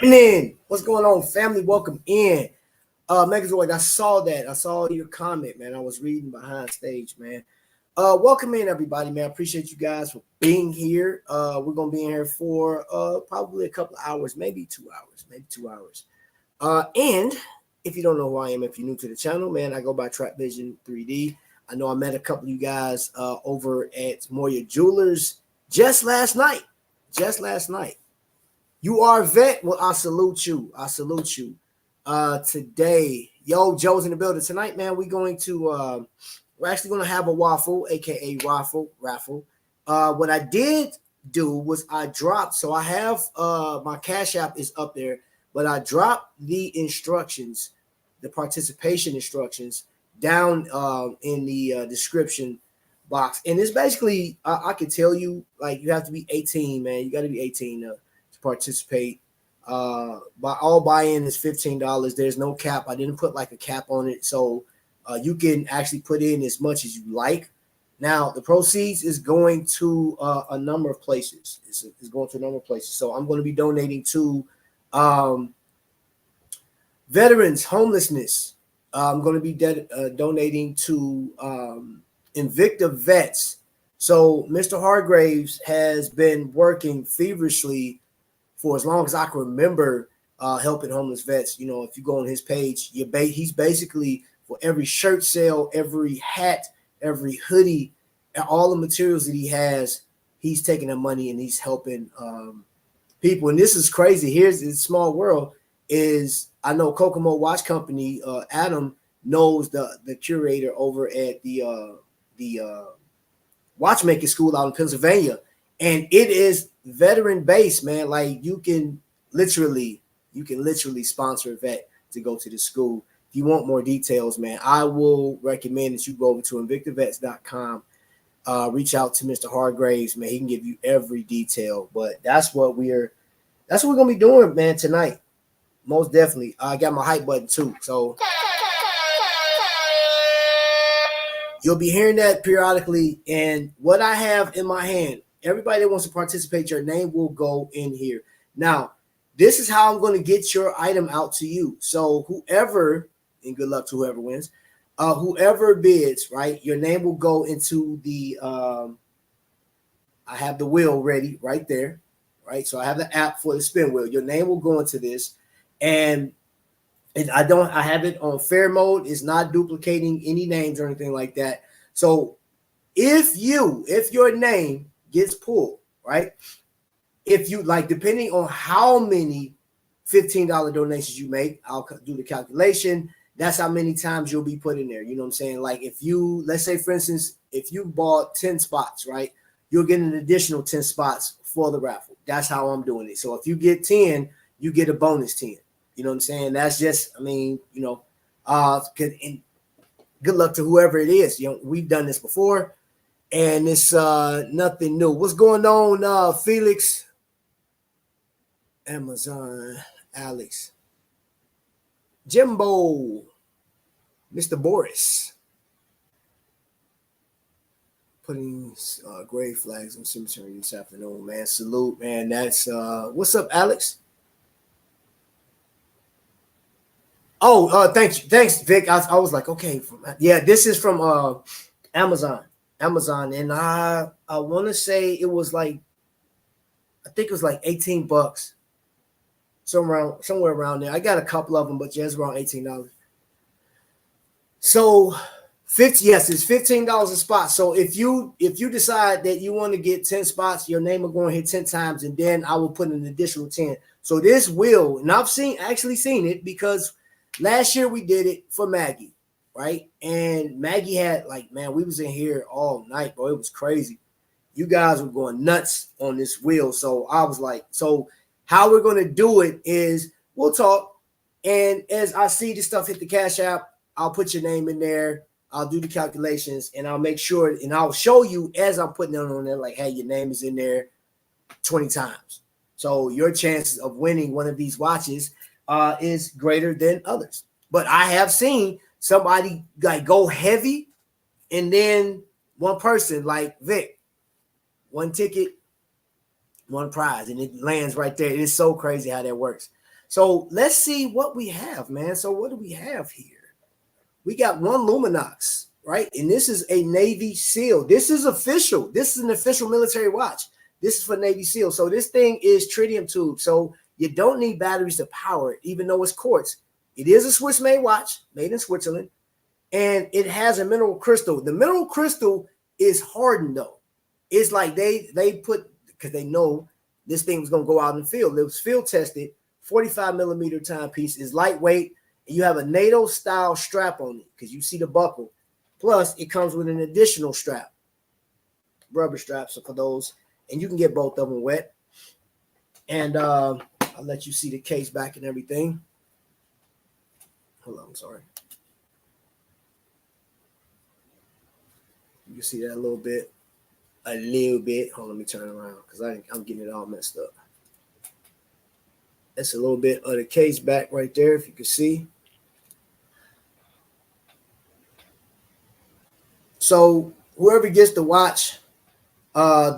happening? What's going on, family? Welcome in. Megazoid, I saw that. I saw your comment, man. I was reading behind stage, man. Welcome in, everybody, man. I appreciate you guys for being here. We're gonna be in here for probably a couple of hours, maybe 2 hours, and if you don't know who I am, if you're new to the channel, man, I go by Trapvision 3D. I know I met a couple of you guys over at Moya Jewelers just last night. You are a vet. Well, I salute you. Today, Joe's in the building tonight, man. We're actually going to have a waffle, aka raffle. What I did do was I dropped. So I have my Cashapp is up there, but I dropped the instructions, the participation instructions, down in the description box. And it's basically I can tell you, like, you have to be 18, man. You got to be 18 to participate. All buy-in is $15. There's no cap. I didn't put like a cap on it, so you can actually put in as much as you like. Now the proceeds is going to a number of places. It's going to a number of places. So I'm going to be donating to veterans homelessness. I'm going to be donating to Invicta vets. So Mr. Hargraves has been working feverishly for as long as I can remember, helping homeless vets. You know, if you go on his page, he's basically, for every shirt sale, every hat, every hoodie, all the materials that he has, he's taking the money and he's helping people. And this is crazy. Here's a small world. I know Kokomo Watch Company, Adam knows the curator over at the watchmaking school out in Pennsylvania. And it is veteran based, man. Like you can literally sponsor a vet to go to the school. If you want more details, man, I will recommend that you go over to invictavets.com. Reach out to Mr. Hargraves, man. He can give you every detail. But that's what we're gonna be doing, man, tonight. Most definitely. I got my hype button too, so you'll be hearing that periodically. And what I have in my hand, everybody that wants to participate, your name will go in here. Now, this is how I'm going to get your item out to you. So whoever, and good luck to whoever wins, whoever bids, right, your name will go into the, I have the wheel ready right there, right? So I have the app for the spin wheel. Your name will go into this. And I have it on fair mode. It's not duplicating any names or anything like that. So if your name gets pulled, right? If you like, depending on how many $15 donations you make, I'll do the calculation. That's how many times you'll be put in there. You know what I'm saying? Like if you, let's say for instance, if you bought 10 spots, right? You'll get an additional 10 spots for the raffle. That's how I'm doing it. So if you get 10, you get a bonus 10. You know what I'm saying? That's just, I mean, you know, and good luck to whoever it is. You know, we've done this before. And it's nothing new. What's going on, Felix? Amazon, Alex, Jimbo, Mr. Boris. Putting grave flags on cemetery this afternoon, man. Salute, man. That's what's up, Alex? Oh, thanks, Vic. I was like, okay, yeah, this is from Amazon, and I want to say it was like, I think it was like $18, somewhere around there. I got a couple of them, but yeah, it's around $18. So it's $15 a spot. So if you decide that you want to get 10 spots, your name will go and hit 10 times, and then I will put an additional 10. So this will, and I've actually seen it because last year we did it for Maggie, right? And Maggie had, like, man, we was in here all night, bro. It was crazy. You guys were going nuts on this wheel. So I was like, so how we're going to do it is we'll talk. And as I see this stuff hit the Cash App, I'll put your name in there. I'll do the calculations and I'll make sure, and I'll show you as I'm putting it on there, like, hey, your name is in there 20 times. So your chances of winning one of these watches is greater than others. But I have seen somebody like go heavy and then one person like Vic, one ticket, one prize, and it lands right there. It is so crazy how that works. So let's see what we have, man. So what do we have here? We got one Luminox, right? And this is a Navy SEAL. This is official. This is an official military watch. This is for Navy SEAL. So this thing is tritium tube. So you don't need batteries to power it, even though it's quartz. It is a Swiss-made watch, made in Switzerland, and it has a mineral crystal. The mineral crystal is hardened, though. It's like they put, because they know this thing was going to go out in the field. It was field tested. 45 millimeter timepiece is lightweight. And you have a NATO style strap on it because you see the buckle. Plus, it comes with an additional strap, rubber straps for those, and you can get both of them wet. And I'll let you see the case back and everything. Hold on, I'm sorry. You can see that a little bit. Hold on, let me turn around because I'm getting it all messed up. That's a little bit of the case back right there, if you can see. So whoever gets the watch,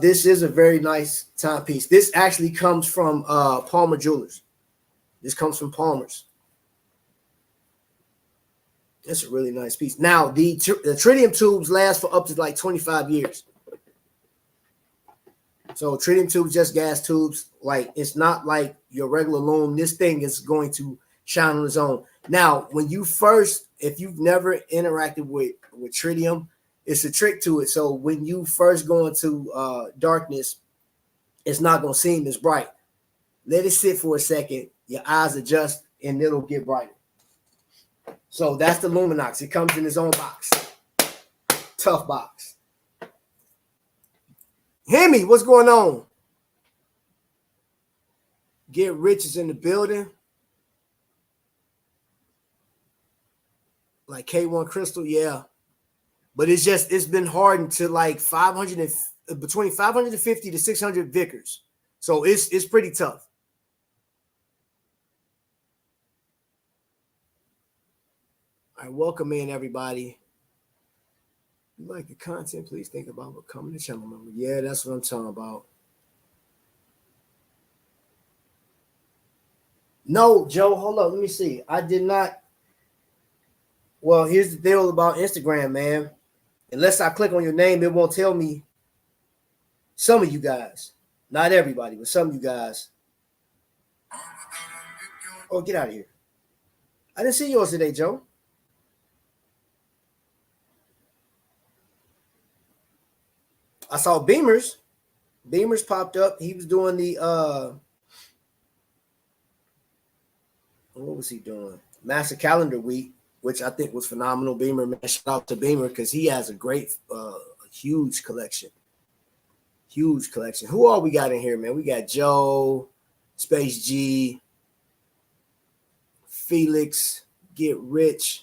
this is a very nice timepiece. This actually comes from Palmer Jewelers. This comes from Palmer's. It's a really nice piece. Now, the tritium tubes last for up to like 25 years. So tritium tubes, just gas tubes. Like, it's not like your regular loom. This thing is going to shine on its own. Now, when you first, if you've never interacted with tritium, it's a trick to it. So when you first go into darkness, it's not going to seem as bright. Let it sit for a second. Your eyes adjust, and it'll get brighter. So that's the Luminox. It comes in its own box. Tough box. Hemi, what's going on? Get Rich is in the building. Like K1 Crystal, yeah. But it's been hardened to like between 550 to 600 Vickers. So it's pretty tough. All right, welcome in, everybody. If you like the content, please think about becoming a channel member. Yeah, that's what I'm talking about. No, Joe, hold up. Let me see. I did not. Well, here's the deal about Instagram, man. Unless I click on your name, it won't tell me. Some of you guys, not everybody, but some of you guys. Oh, get out of here. I didn't see yours today, Joe. I saw Beamers. Beamers popped up. He was doing the what was he doing? Master Calendar Week, which I think was phenomenal. Beamer, man, shout out to Beamer because he has a great, huge collection. Huge collection. Who all we got in here, man? We got Joe, Space G, Felix, Get Rich.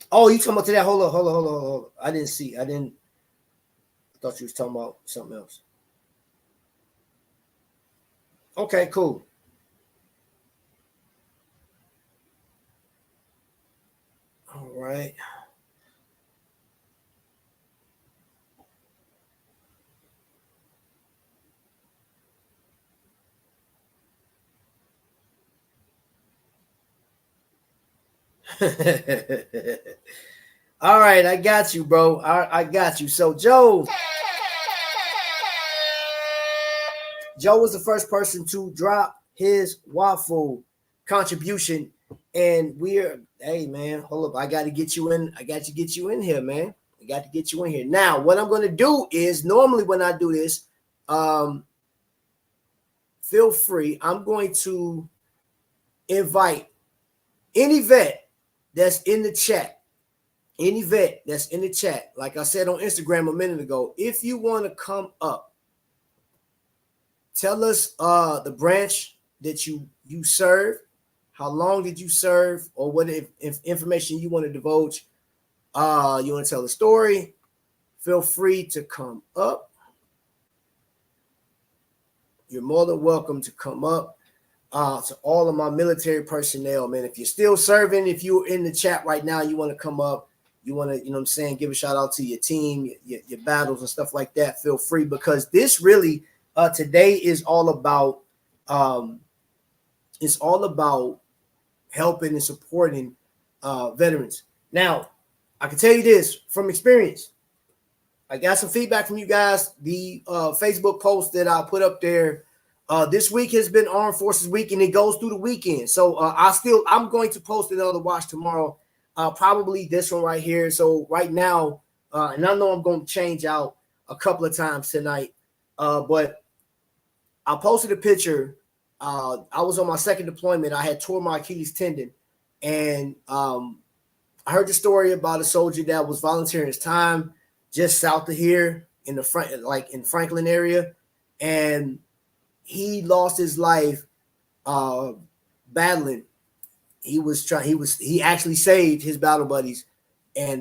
Oh, you talking about today? Hold on. I didn't see. I thought you was talking about something else. Okay, cool. All right. All right, I got you, bro. I got you. So Joe was the first person to drop his waffle contribution, and hey man, hold up. I got to get you in. I got to get you in here, man. I got to get you in here. Now, what I'm going to do is normally when I do this, feel free. I'm going to invite any vet that's in the chat. Any vet that's in the chat, like I said on Instagram a minute ago, if you want to come up, tell us the branch that you serve, how long did you serve, or what if information you want to divulge. You want to tell a story, feel free to come up. You're more than welcome to come up. To all of my military personnel, man, if you're still serving, if you're in the chat right now, you want to come up, you want to, you know what I'm saying, give a shout out to your team, your battles and stuff like that, feel free, because this really today is all about it's all about helping and supporting veterans. Now, I can tell you this from experience. I got some feedback from you guys. The Facebook post that I put up there this week has been Armed Forces Week, and it goes through the weekend. So I'm going to post another watch tomorrow, probably this one right here. So right now, and I know I'm going to change out a couple of times tonight, but I posted a picture. I was on my second deployment. I had tore my Achilles tendon, and I heard the story about a soldier that was volunteering his time just south of here in the front, like in Franklin area, and he lost his life battling. He actually saved his battle buddies,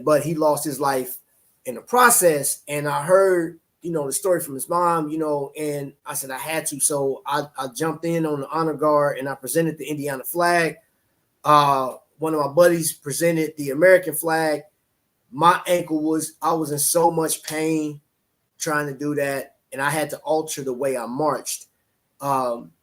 but he lost his life in the process. And I heard, the story from his mom, and I said I had to. So I jumped in on the honor guard and I presented the Indiana flag. One of my buddies presented the American flag. My ankle I was in so much pain trying to do that. And I had to alter the way I marched.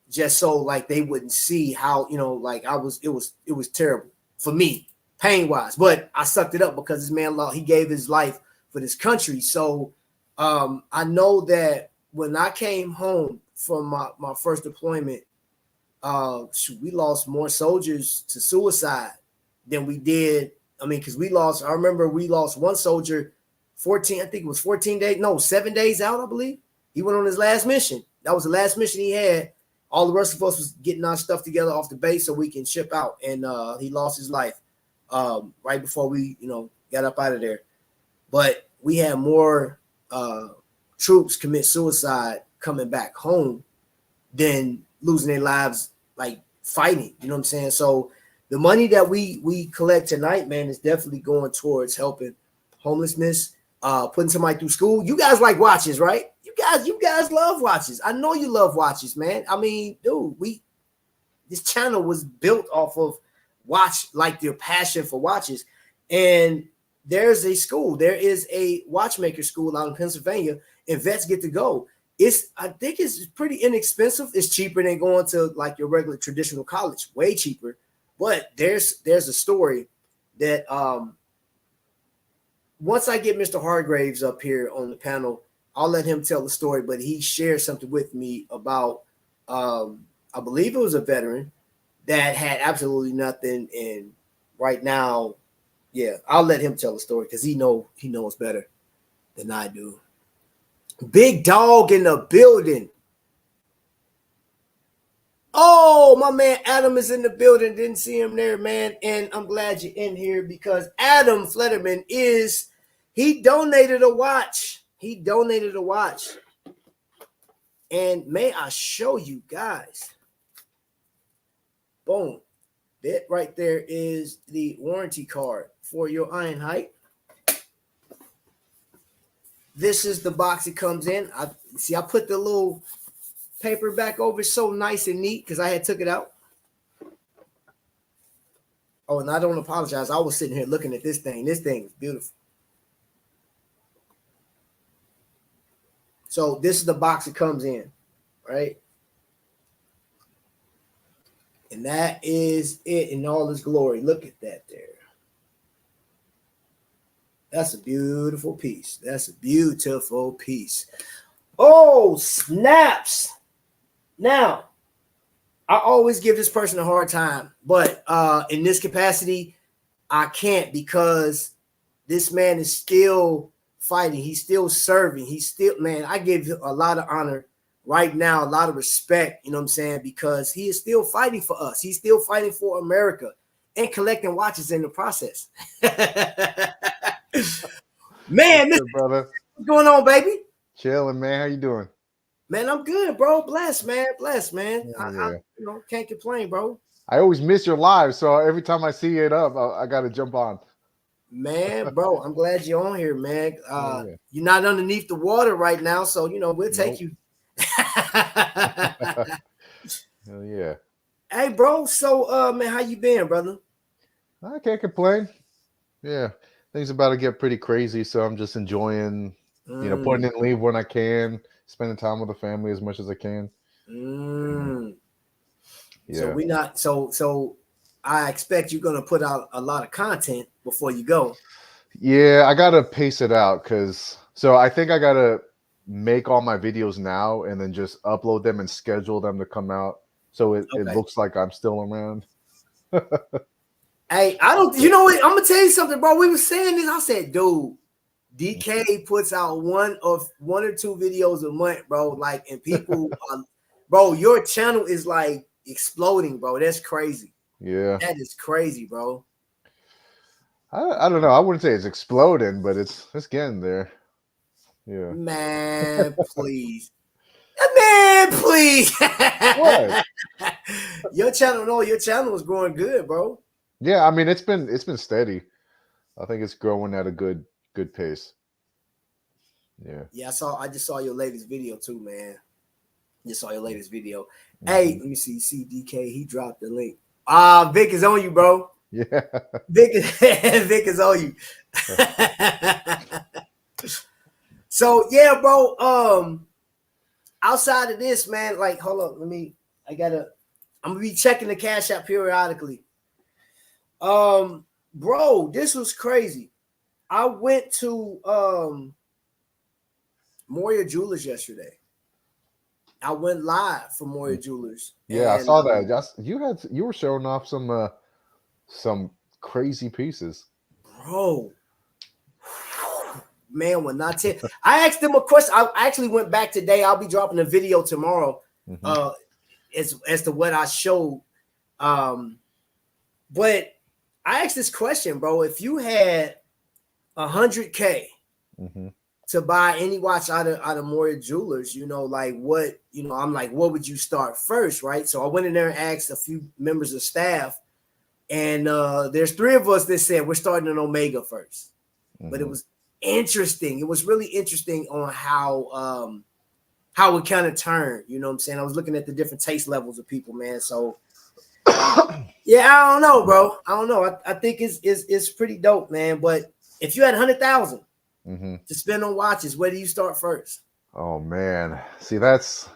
Just so like they wouldn't see how, it was terrible for me, pain wise, but I sucked it up because this man, he gave his life for this country. So, I know that when I came home from my first deployment, we lost more soldiers to suicide than we did. I mean, because I remember we lost one soldier 14 days, no, 7 days out, I believe. He went on his last mission. That was the last mission he had. All the rest of us was getting our stuff together off the base so we can ship out. And he lost his life right before we, got up out of there. But we had more troops commit suicide coming back home than losing their lives, like fighting. You know what I'm saying? So the money that we collect tonight, man, is definitely going towards helping homelessness, putting somebody through school. You guys like watches, right? You guys love watches. I know you love watches, man. I mean, dude, this channel was built off of like their passion for watches. And there's a school. There is a watchmaker school out in Pennsylvania, and vets get to go. I think it's pretty inexpensive. It's cheaper than going to like your regular traditional college, way cheaper. But there's a story that once I get Mr. Hargraves up here on the panel, I'll let him tell the story. But he shared something with me about I believe it was a veteran that had absolutely nothing, and right now, yeah, I'll let him tell the story because he knows better than I do. Big dog in the building. Oh, my man Adam is in the building. Didn't see him there, man. And I'm glad you're in here because Adam Fledderman he donated a watch. And may I show you guys. Boom. That right there is the warranty card for your Einheit. This is the box it comes in. I put the little paper back over so nice and neat because I had took it out. Oh, and I don't apologize. I was sitting here looking at this thing. This thing is beautiful. So this is the box it comes in, right? And that is it in all its glory. Look at that there. That's a beautiful piece. Oh, snaps. Now, I always give this person a hard time, but in this capacity, I can't because this man is still fighting. He's still serving. I give him a lot of honor right now, a lot of respect, you know what I'm saying, because he is still fighting for us. He's still fighting for America and collecting watches in the process. Man, brother. What's going on, baby? Chilling, man. How you doing? Man, I'm good, bro. Blessed, man. Yeah. I can't complain, bro. I always miss your live, so every time I see it up, I got to jump on. Man, bro, I'm glad you're on here, man. You're not underneath the water right now, so we'll take you. Hell yeah. Hey, bro. So, man, how you been, brother? I can't complain. Yeah, things about to get pretty crazy, so I'm just enjoying, putting in leave when I can, spending time with the family as much as I can. Mm. So Yeah. we not so. I expect you're gonna put out a lot of content before you go. Yeah, I gotta pace it out because so I think I gotta make all my videos now and then just upload them and schedule them to come out so it Okay. looks like I'm still around. Hey, I don't. You know what? I'm gonna tell you something, bro. We were saying this. I said, dude, DK puts out one or two videos a month, bro. Like, and people, bro, your channel is like exploding, bro. That's crazy. Yeah. That is crazy, bro. I don't know. I wouldn't say it's exploding, but it's getting there. Yeah. Man, please. Man, please. What? Your channel, no, your channel is growing good, bro. Yeah, I mean it's been steady. I think it's growing at a good pace. Yeah. Yeah, I just saw your latest video too, man. Just saw your latest video. Hey, Mhm. let me see. CDK, he dropped the link. Ah, Vic is on you, bro. Yeah. Vic Vic is on you. So yeah, bro. Outside of this, man, like, hold up, I'm gonna be checking the cash app periodically. Bro, this was crazy. I went to Moria Jewelers yesterday. I went live for Moria Jewelers, Yeah, I and saw that. Just you were showing off some crazy pieces. bro, man, when not ten, I asked them a question. I actually went back today. I'll be dropping a video tomorrow, Mhm. as to what I showed. But I asked this question, bro. If you had 100K Mhm. to buy any watch out of Moria Jewelers, like what, I'm like, what would you start first, right? So I went in there and asked a few members of staff, and there's three of us that said we're starting an Omega first. But it Mhm. was interesting. It was really interesting on how it kind of turned. You know what I'm saying? I was looking at the different taste levels of people, man. So yeah, I don't know, bro. I don't know. I think it's pretty dope, man. But if you had 100,000 Mhm. to spend on watches, where do you start first? Oh man. See, that's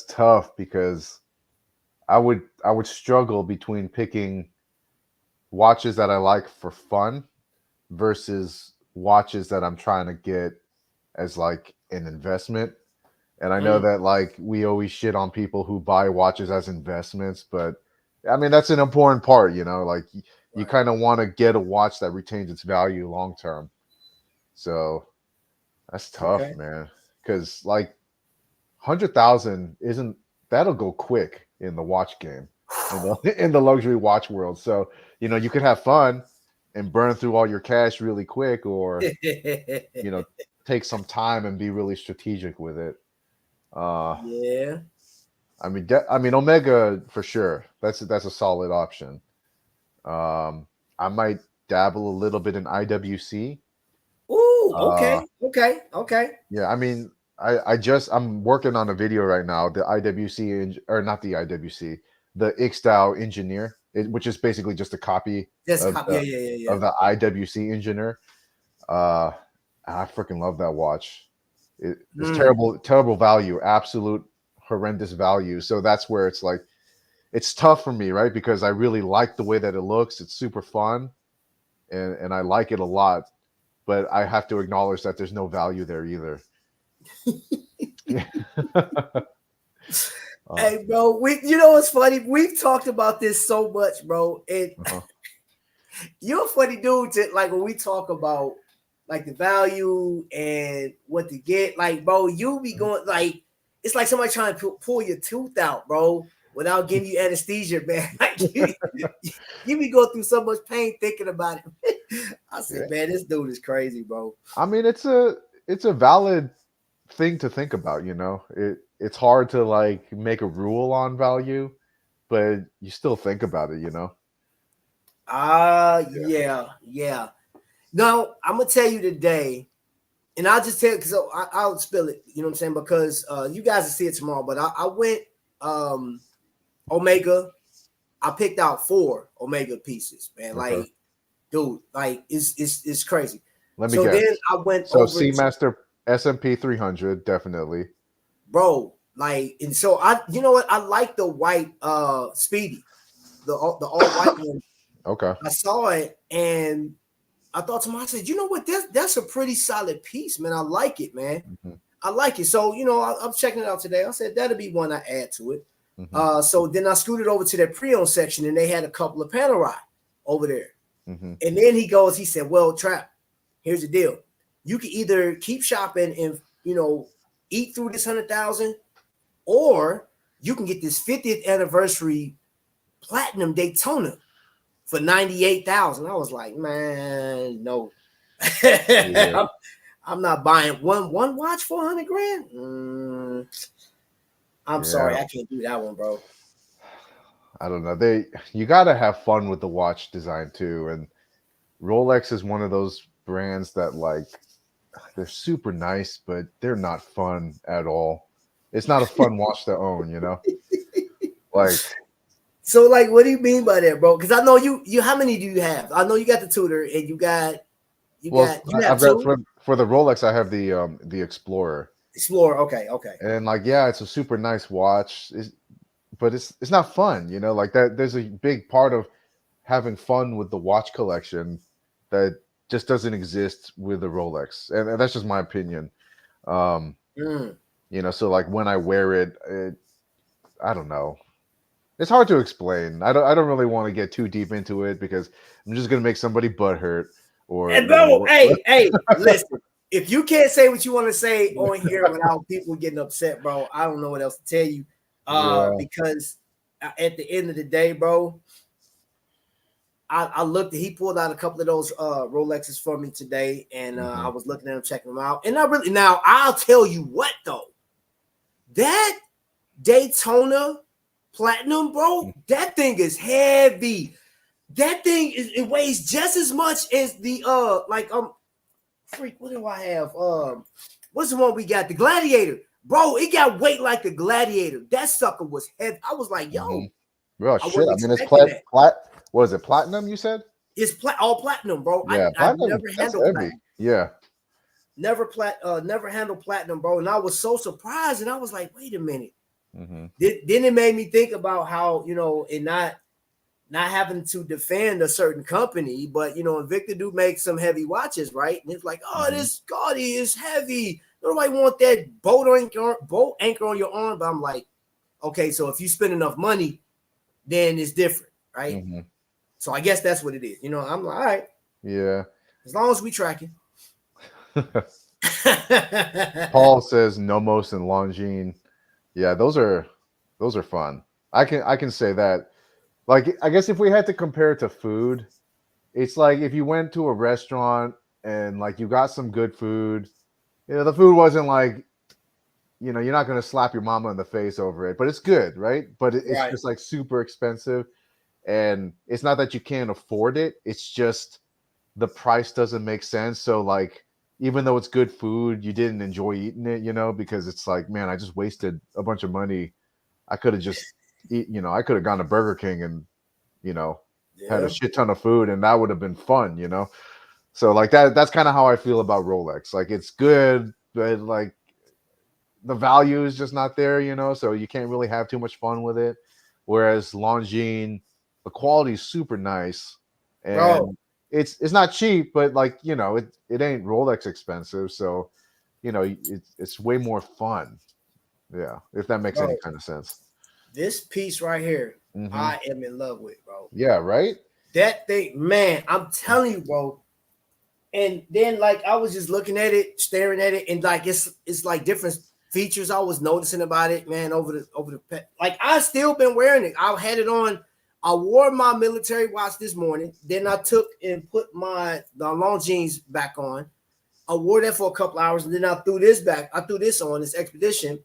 tough because I would struggle between picking watches that I like for fun versus watches that I'm trying to get as like an investment. And I know Mm, that like we always shit on people who buy watches as investments, but I mean that's an important part, like you right. kind of want to get a watch that retains its value long term. So that's tough, Okay. man. Because like 100,000 isn't that'll go quick in the watch game, in the in the luxury watch world. So you could have fun and burn through all your cash really quick, or you know take some time and be really strategic with it. Uh, Yeah. I mean, Omega for sure. That's a solid option. I might dabble a little bit in IWC. Ooh, Uh, okay. yeah, I mean, I'm working on a video right now. The IWC or not the IWC, the Ixtao Engineer, which is basically just a copy Just of copy. the Yeah. of the IWC Engineer. Uh, I freaking love that watch. It's Mm. terrible value, absolute horrendous value. So that's where it's like it's tough for me, right? Because I really like the way that it looks. It's super fun, and I like it a lot. But I have to acknowledge that there's no value there either. Yeah. uh, Hey, bro, you know what's funny? We've talked about this so much, bro. And uh-huh. you're a funny dude to like when we talk about like the value and what to get. Like, bro, you be going like it's like somebody trying to pull your tooth out, bro, without giving you anesthesia, man. Like you be going through so much pain thinking about it. I said, Yeah. man, this dude is crazy, bro. I mean, it's a valid thing to think about. It's hard to like make a rule on value, but you still think about it. Yeah. Yeah. No, I'm gonna tell you today, and I'll just tell you because I'll spill it. You know what I'm saying? Because you guys will see it tomorrow. But I went um Omega. I picked out 4 Omega pieces, man. Okay. Like, dude, like it's crazy. Let me So guess. then I went So over to Seamaster SMP 300 definitely. bro. Like, and so you know what? I like the white Speedy, the all white one. Okay. I saw it and I thought to myself, I said, you know what? That's a pretty solid piece, man. I like it, man. Mm-hmm. I like it. So, I'm checking it out today. I said that'll be one I add to it. Mm-hmm. So then I scooted over to their pre-owned section and they had a couple of Panerai over there. Mm-hmm. And then he said, well, Trap, here's the deal. You can either keep shopping and, eat through this 100,000, or you can get this 50th anniversary platinum Daytona for 98,000. I was like, man, no. Yeah. I'm not buying one watch for 100 grand. I'm sorry, I can't do that one, bro. I don't know. You gotta have fun with the watch design too, and Rolex is one of those brands that like they're super nice, but they're not fun at all. It's not a fun watch to own, Like, so like, what do you mean by that, bro? Because I know you. How many do you have? I know you got the Tudor, and you have I've got two? for the Rolex, I have the Explorer. Explorer. Okay. And like, yeah, it's a super nice watch, but it's not fun, Like that, there's a big part of having fun with the watch collection that just doesn't exist with the Rolex, and that's just my opinion. So like when I wear it, I don't know. It's hard to explain. I don't really want to get too deep into it because I'm just gonna make somebody butthurt. Or And bro, hey, listen. If you can't say what you want to say on here without people getting upset, bro, I don't know what else to tell you. Because at the end of the day, bro, I looked. He pulled out a couple of those Rolexes for me today, and I was looking at them, checking them out. And now I'll tell you what though, that Daytona Platinum, bro, that thing is heavy. That thing it weighs just as much as the freak. What do I have? What's the one we got? The Gladiator, bro. It got weight like the Gladiator. That sucker was heavy. I was like, yo, bro, shit. I mean, it's what is it? Platinum? You said it's all platinum, bro. Yeah, I've never handled heavy. platinum. Yeah, never handled platinum, bro. And I was so surprised, and I was like, wait a minute. Mm-hmm. Then it made me think about how and not having to defend a certain company, but Invicta do make some heavy watches, right? And it's like, this Gaudi is heavy. Nobody want that boat anchor on your arm. But I'm like, okay, so if you spend enough money, then it's different, right? Mm-hmm. So I guess that's what it is. I'm like, all right, yeah. As long as we tracking. Paul says Nomos and Longines. Yeah, those are fun. I can say that. Like, I guess if we had to compare it to food, it's like if you went to a restaurant and like you got some good food, the food wasn't like, you're not going to slap your mama in the face over it, but it's good, right? But it's just like super expensive, and it's not that you can't afford it. It's just the price doesn't make sense. So like, even though it's good food, you didn't enjoy eating it, because it's like, man, I just wasted a bunch of money. I could have just I could have gone to Burger King and, had a shit ton of food, and that would have been fun, So like that's kind of how I feel about Rolex. Like, it's good, but like the value is just not there, so you can't really have too much fun with it. Whereas Longines, the quality is super nice, and Bro, it's not cheap, but like, it ain't Rolex expensive. So, it's way more fun. Yeah. If that makes any kind of sense. This piece right here, I am in love with, bro. Yeah, right? That thing, man, I'm telling you, bro. And then like I was just looking at it, staring at it, and like it's like different features I was noticing about it, man, over the like I still been wearing it. I had it on. I wore my military watch this morning. Then I took and put the Longines back on. I wore that for a couple hours, and then I threw this back. I threw this on, this Expedition,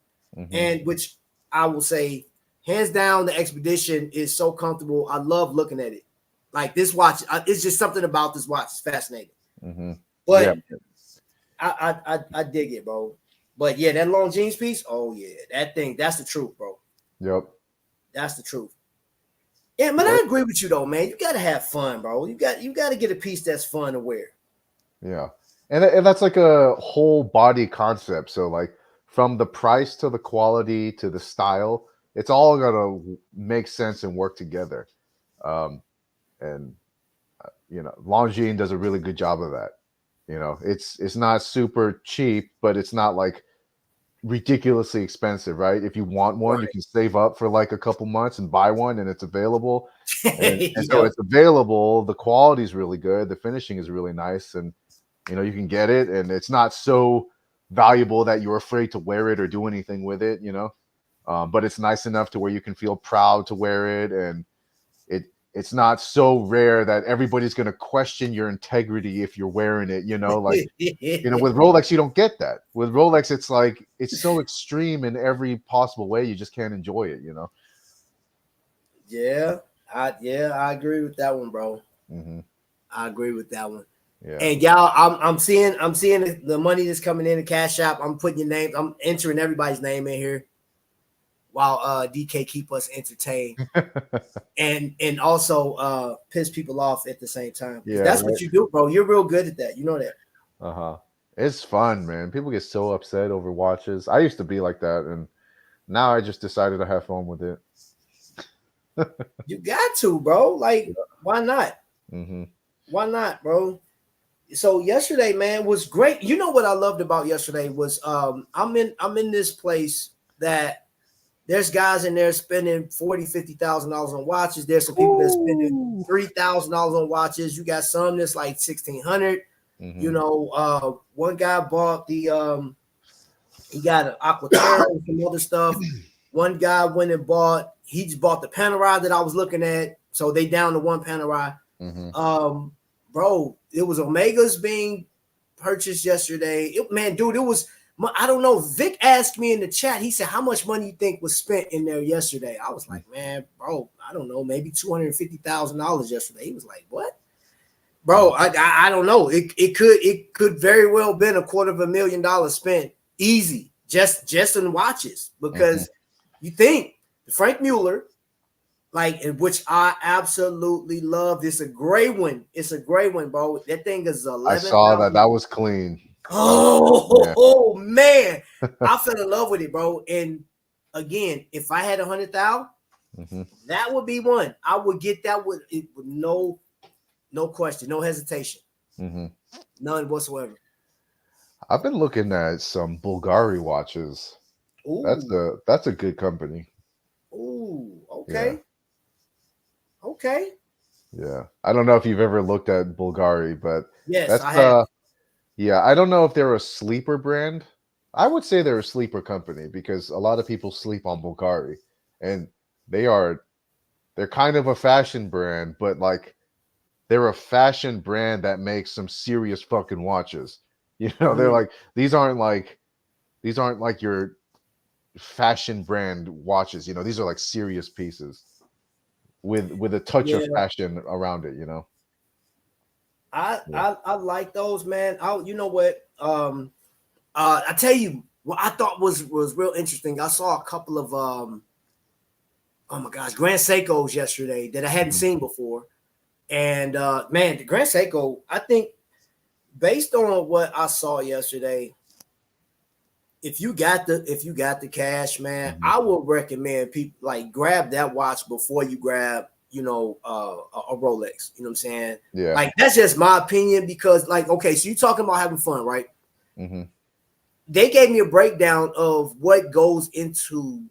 and which I will say, hands down, the Expedition is so comfortable. I love looking at it. Like this watch, it's just something about this watch is fascinating. But I dig it, bro. But yeah, that Longines piece, oh yeah, that thing, that's the truth, bro. Yep. That's the truth. Yeah, but I agree with you though, man. You gotta have fun, bro. You got to get a piece that's fun to wear. Yeah. And that's like a whole body concept. So like from the price to the quality to the style, it's all gonna make sense and work together. And Longines does a really good job of that. It's not super cheap, but it's not like ridiculously expensive, right? If you want one, you Right. can save up for like a couple months and buy one, and it's available. And so Yep. it's available. The quality is really good. The finishing is really nice, and you can get it, and it's not so valuable that you're afraid to wear it or do anything with it. But it's nice enough to where you can feel proud to wear it, and it's not so rare that everybody's going to question your integrity if you're wearing it. Like with Rolex, you don't get that. With Rolex, it's like it's so extreme in every possible way, you just can't enjoy it. Yeah, I agree with that one, bro. Mm-hmm. I agree with that one. Yeah. And y'all, I'm seeing the money that's coming in the Cashapp. I'm putting your names. I'm entering everybody's name in here while DK keep us entertained and also piss people off at the same time. Yeah, That's right. what you do, bro. You're real good at that. You know that. Uh-huh. It's fun, man. People get so upset over watches. I used to be like that, and now I just decided to have fun with it. You got to, bro. Like, why not? Mm-hmm. Why not, bro? So yesterday, man, was great. You know what I loved about yesterday was I'm in this place that there's guys in there spending $40,000-$50,000 on watches. There's some people that's spending $3,000 on watches. You got some that's like $1,600. Mm-hmm. One guy bought he got an Aquaterra and some other stuff. One guy went and he just bought the Panerai that I was looking at. So they down to one Panerai. Mm-hmm. Bro, it was Omegas being purchased yesterday. It was, I don't know. Vic asked me in the chat. He said, how much money you think was spent in there yesterday? I was like, man, bro, I don't know. Maybe $250,000 yesterday. He was like, what? Bro, I don't know. It could very well been $250,000 spent easy just in watches because you think Frank Mueller, which I absolutely love. It's a gray one. It's a gray one, bro. That thing is 11. I saw that. That was clean. Oh man, I fell in love with it, bro. And again, if I had 100,000, that would be one. I would get that with no question, no hesitation, none whatsoever. I've been looking at some Bulgari watches. Ooh. That's a good company. Ooh, okay. Yeah. Okay. Yeah. I don't know if you've ever looked at Bulgari, but yes, I have. Yeah, I don't know if they're a sleeper brand. I would say they're a sleeper company because a lot of people sleep on Bulgari, and they're kind of a fashion brand, but like they're a fashion brand that makes some serious fucking watches. They're like these aren't like your fashion brand watches. These are like serious pieces with a touch of fashion around it. I like those, man. You know what? I tell you what I thought was real interesting. I saw a couple of oh my gosh, Grand Seikos yesterday that I hadn't seen before. And man, the Grand Seiko, I think based on what I saw yesterday, if you got the cash, man, I would recommend people grab that watch before you grab a Rolex. You know what I'm saying? Yeah. Like that's just my opinion because okay, so you're talking about having fun, right? They gave me a breakdown of what goes into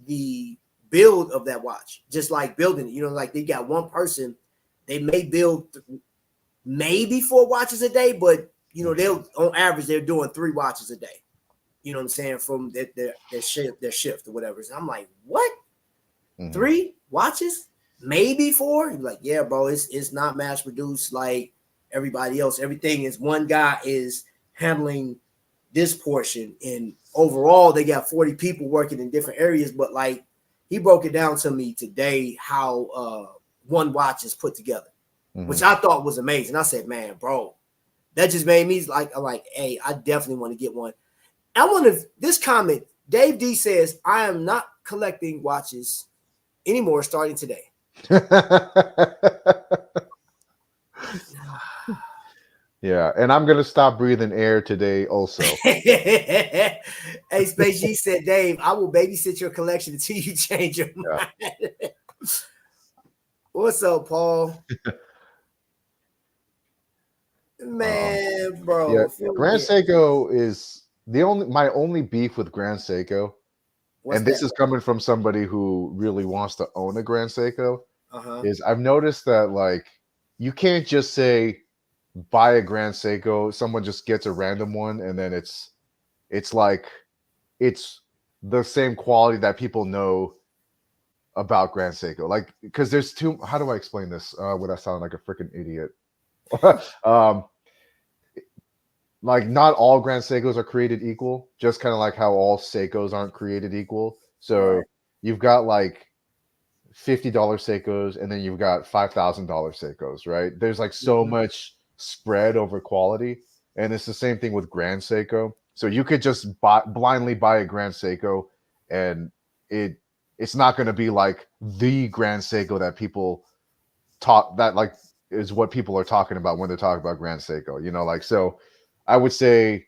the build of that watch, just like building it. They got one person, they may build maybe 4 watches a day, but they'll on average they're doing 3 watches a day. You know what I'm saying? From their shift or whatever. So I'm like, what? 3 watches? Maybe 4? You're like, yeah, bro, it's not mass produced like everybody else. Everything is one guy is handling this portion, and overall they got 40 people working in different areas. But he broke it down to me today how one watch is put together, which I thought was amazing. I said, man, bro, that just made me I'm like, hey, I definitely want to get one. I want to this comment. Dave D says, I am not collecting watches anymore starting today. Yeah, and I'm gonna stop breathing air today also. Hey, Space G said, Dave, I will babysit your collection until you change your Yeah. mind. What's up, Paul? Man, Yeah, bro, feel Grand me. Seiko is my only beef with Grand Seiko, What's and this that? is coming from somebody who really wants to own a Grand Seiko, Uh-huh. is I've noticed that like you can't just say buy a Grand Seiko, someone just gets a random one, and then it's like it's the same quality that people know about Grand Seiko. Like, because there's two. How do I explain this without sounding like a freaking idiot? um, like, not all Grand Seikos are created equal. Just kind of like how all Seikos aren't created equal. So Right. you've got like $50 Seikos, and then you've got $5,000 Seikos. Right? There's like so Mhm. much spread over quality, and it's the same thing with Grand Seiko. So you could just blindly buy a Grand Seiko, and it's not going to be like the Grand Seiko that people talk that like is what people are talking about when they're talking about Grand Seiko. You know, like, so I would say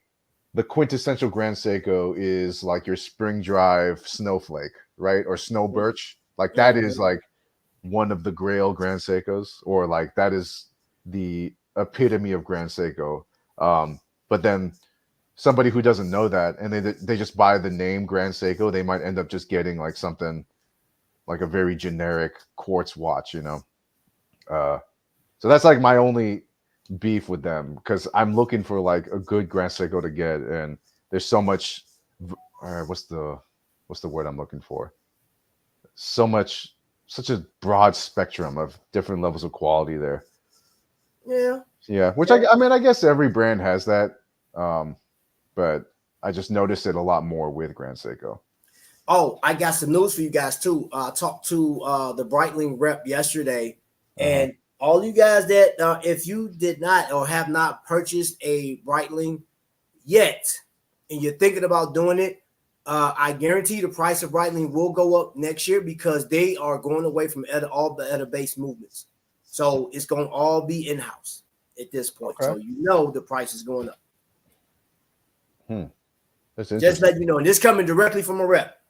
the quintessential Grand Seiko is like your Spring Drive Snowflake, right? Or Snow Birch. Like that is Mhm. like one of the Grail Grand Seikos, or like that is the epitome of Grand Seiko. But then somebody who doesn't know that and they just buy the name Grand Seiko, they might end up just getting like something like a very generic quartz watch, you know. So that's like my only beef with them, because I'm looking for like a good Grand Seiko to get, and there's so much. What's the word I'm looking for? So much, such a broad spectrum of different levels of quality there. Yeah. Yeah, which Yeah. I mean, I guess every brand has that, um, but I just noticed it a lot more with Grand Seiko. Oh, I got some news for you guys too. I talked to the Breitling rep yesterday, Uh-huh. and all you guys that if you did not or have not purchased a Breitling yet, and you're thinking about doing it, I guarantee the price of Breitling will go up next year because they are going away from all the other base movements. So it's going to all be in house at this point. Okay. So you know the price is going up. Hmm. That's Just interesting. let you know, and this coming directly from a rep.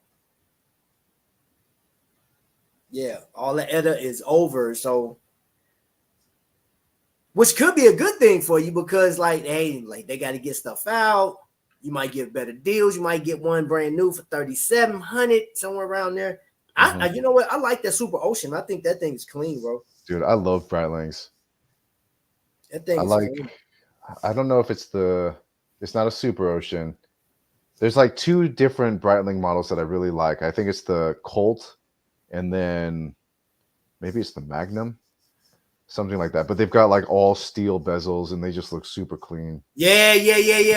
Yeah, all the ETA is over. So, which could be a good thing for you because, like, hey, like they got to get stuff out. You might get better deals. You might get one brand new for 3,700 somewhere around there. Mhm. You know what? I like that Super Ocean. I think that thing is clean, bro. Dude, I love Breitlings. That thing I is like. clean. I don't know if it's not a Super Ocean. There's like two different Breitling models that I really like. I think it's the Colt, and then maybe it's the Magnum, something like that. But they've got like all steel bezels, and they just look super clean. Yeah.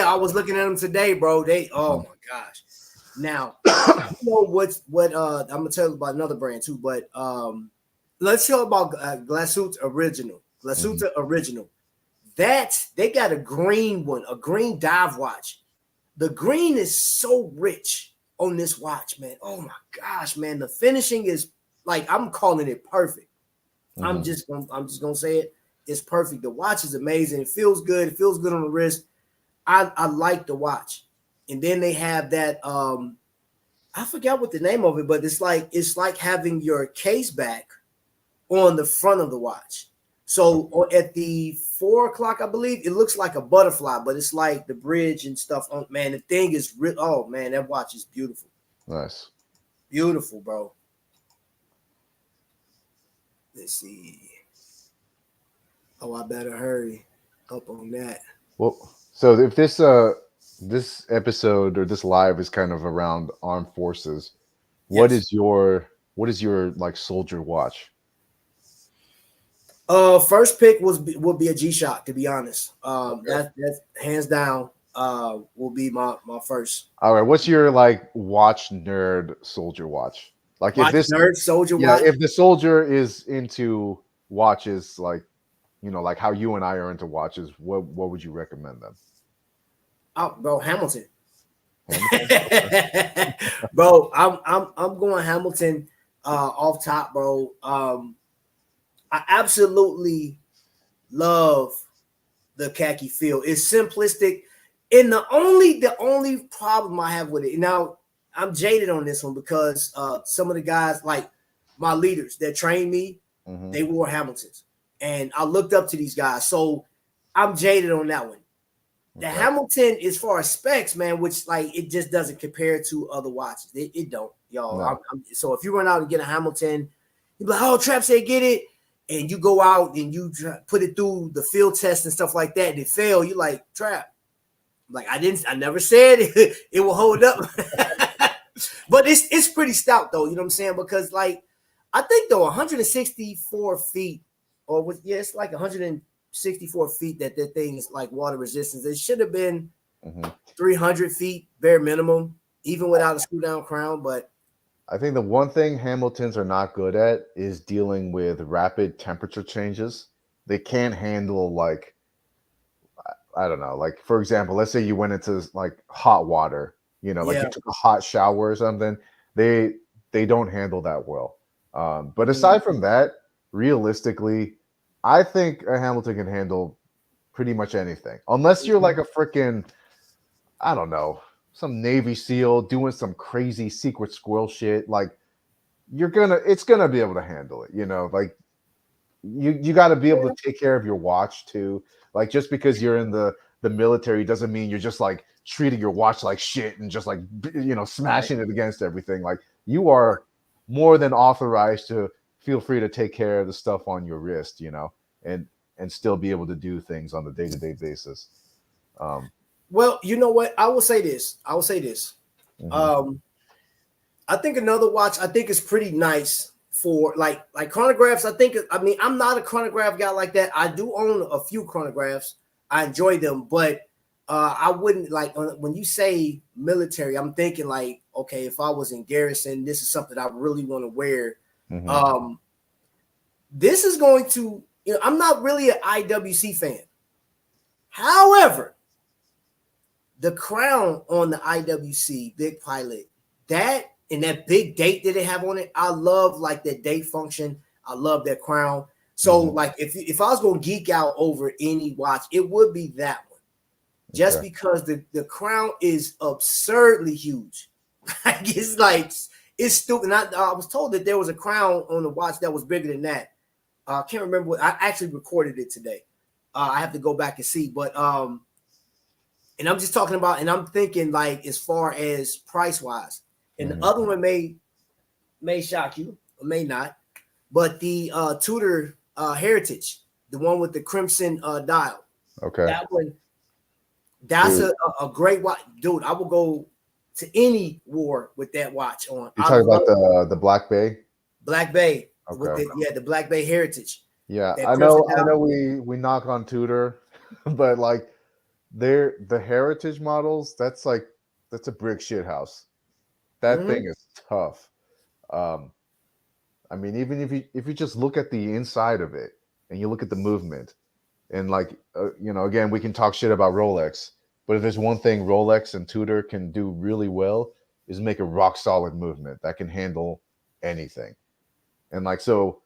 I was looking at them today, bro. Oh Mhm. my gosh. Now, you know what I'm gonna tell you about another brand too, but let's tell about Glasuit Original. Mhm. Glasuit Original. That they got a green one, a green dive watch. The green is so rich on this watch, man. Oh my gosh, man. The finishing is like I'm calling it perfect. Mhm. I'm just gonna say it. It's perfect. The watch is amazing. It feels good. It feels good on the wrist. I like the watch. And then they have that I forgot what the name of it, but it's like having your case back on the front of the watch. So at the 4 o'clock, I believe, it looks like a butterfly, but it's like the bridge and stuff. On man, the thing is real. Oh man, that watch is beautiful, Nice. beautiful, bro. Let's see. Oh, I better hurry up on that. Well, so if this episode or this live is kind of around armed forces, what Yes. is your like soldier watch? First pick would be a G Shock, to be honest. Okay. That's hands down. Will be my first All right. What's your like watch nerd soldier watch? Like if watch this, nerd soldier yeah, watch. if the soldier is into watches, like like how you and I are into watches, what would you recommend them? Oh, bro, Hamilton. Hamilton. Okay. Bro, I'm going Hamilton off top, bro. I absolutely love the khaki feel. It's simplistic. And the only problem I have with it, now I'm jaded on this one because some of the guys, like my leaders that trained me, they wore Hamiltons. And I looked up to these guys. So I'm jaded on that one. The Hamilton, as far as specs, man, which like it just doesn't compare to other watches. It don't, y'all. No. So if you run out and get a Hamilton, you be like, "Oh, Trap said get it," and you go out and you put it through the field test and stuff like that, and it fail. You like Trap, like I never said it will hold up, but it's pretty stout though. You know what I'm saying? Because like I think though 164 feet, or it's like 164 feet that thing is like water resistance. It should have been 300 feet bare minimum, even without a screw down crown. But I think the one thing Hamiltons are not good at is dealing with rapid temperature changes. They can't handle like, I don't know, like for example, let's say you went into like hot water, you know, like you took a hot shower or something. They don't handle that well. But aside from that, realistically, I think a Hamilton can handle pretty much anything, unless you're like a freaking, I don't know, some Navy SEAL doing some crazy secret squirrel shit. Like it's gonna be able to handle it. You know, like you got to be able to take care of your watch too. Like just because you're in the military doesn't mean you're just like treating your watch like shit and just like smashing it against everything. Like you are more than authorized to feel free to take care of the stuff on your wrist, and still be able to do things on the day-to-day basis. Well, you know what? I will say this. I think another watch I think is pretty nice for like chronographs. I'm not a chronograph guy like that. I do own a few chronographs. I enjoy them, but I wouldn't like when you say military, I'm thinking like, okay, if I was in garrison, this is something I really want to wear. This is going to, I'm not really an IWC fan. However, the crown on the IWC Big Pilot, that and that big date that they have on it, I love like that date function. I love that crown. So like if I was going to geek out over any watch, it would be that one. Just because the crown is absurdly huge. It's stupid. I was told that there was a crown on the watch that was bigger than that. I can't remember what I actually recorded it today. I have to go back and see, but and I'm just talking about, and I'm thinking like as far as price wise, and the other one may shock you or may not, but the Tudor Heritage, the one with the crimson dial. Okay, that one, that's a great watch, dude. I will go to any war with that watch on. You're talking about the Black Bay? Black Bay. Okay. With the Black Bay Heritage. Yeah, I know we knock on Tudor, but like the Heritage models, that's a brick shit house. That thing is tough. I mean, even if you just look at the inside of it and you look at the movement, and like again, we can talk shit about Rolex, but if there's one thing Rolex and Tudor can do really well is make a rock solid movement that can handle anything. And like, so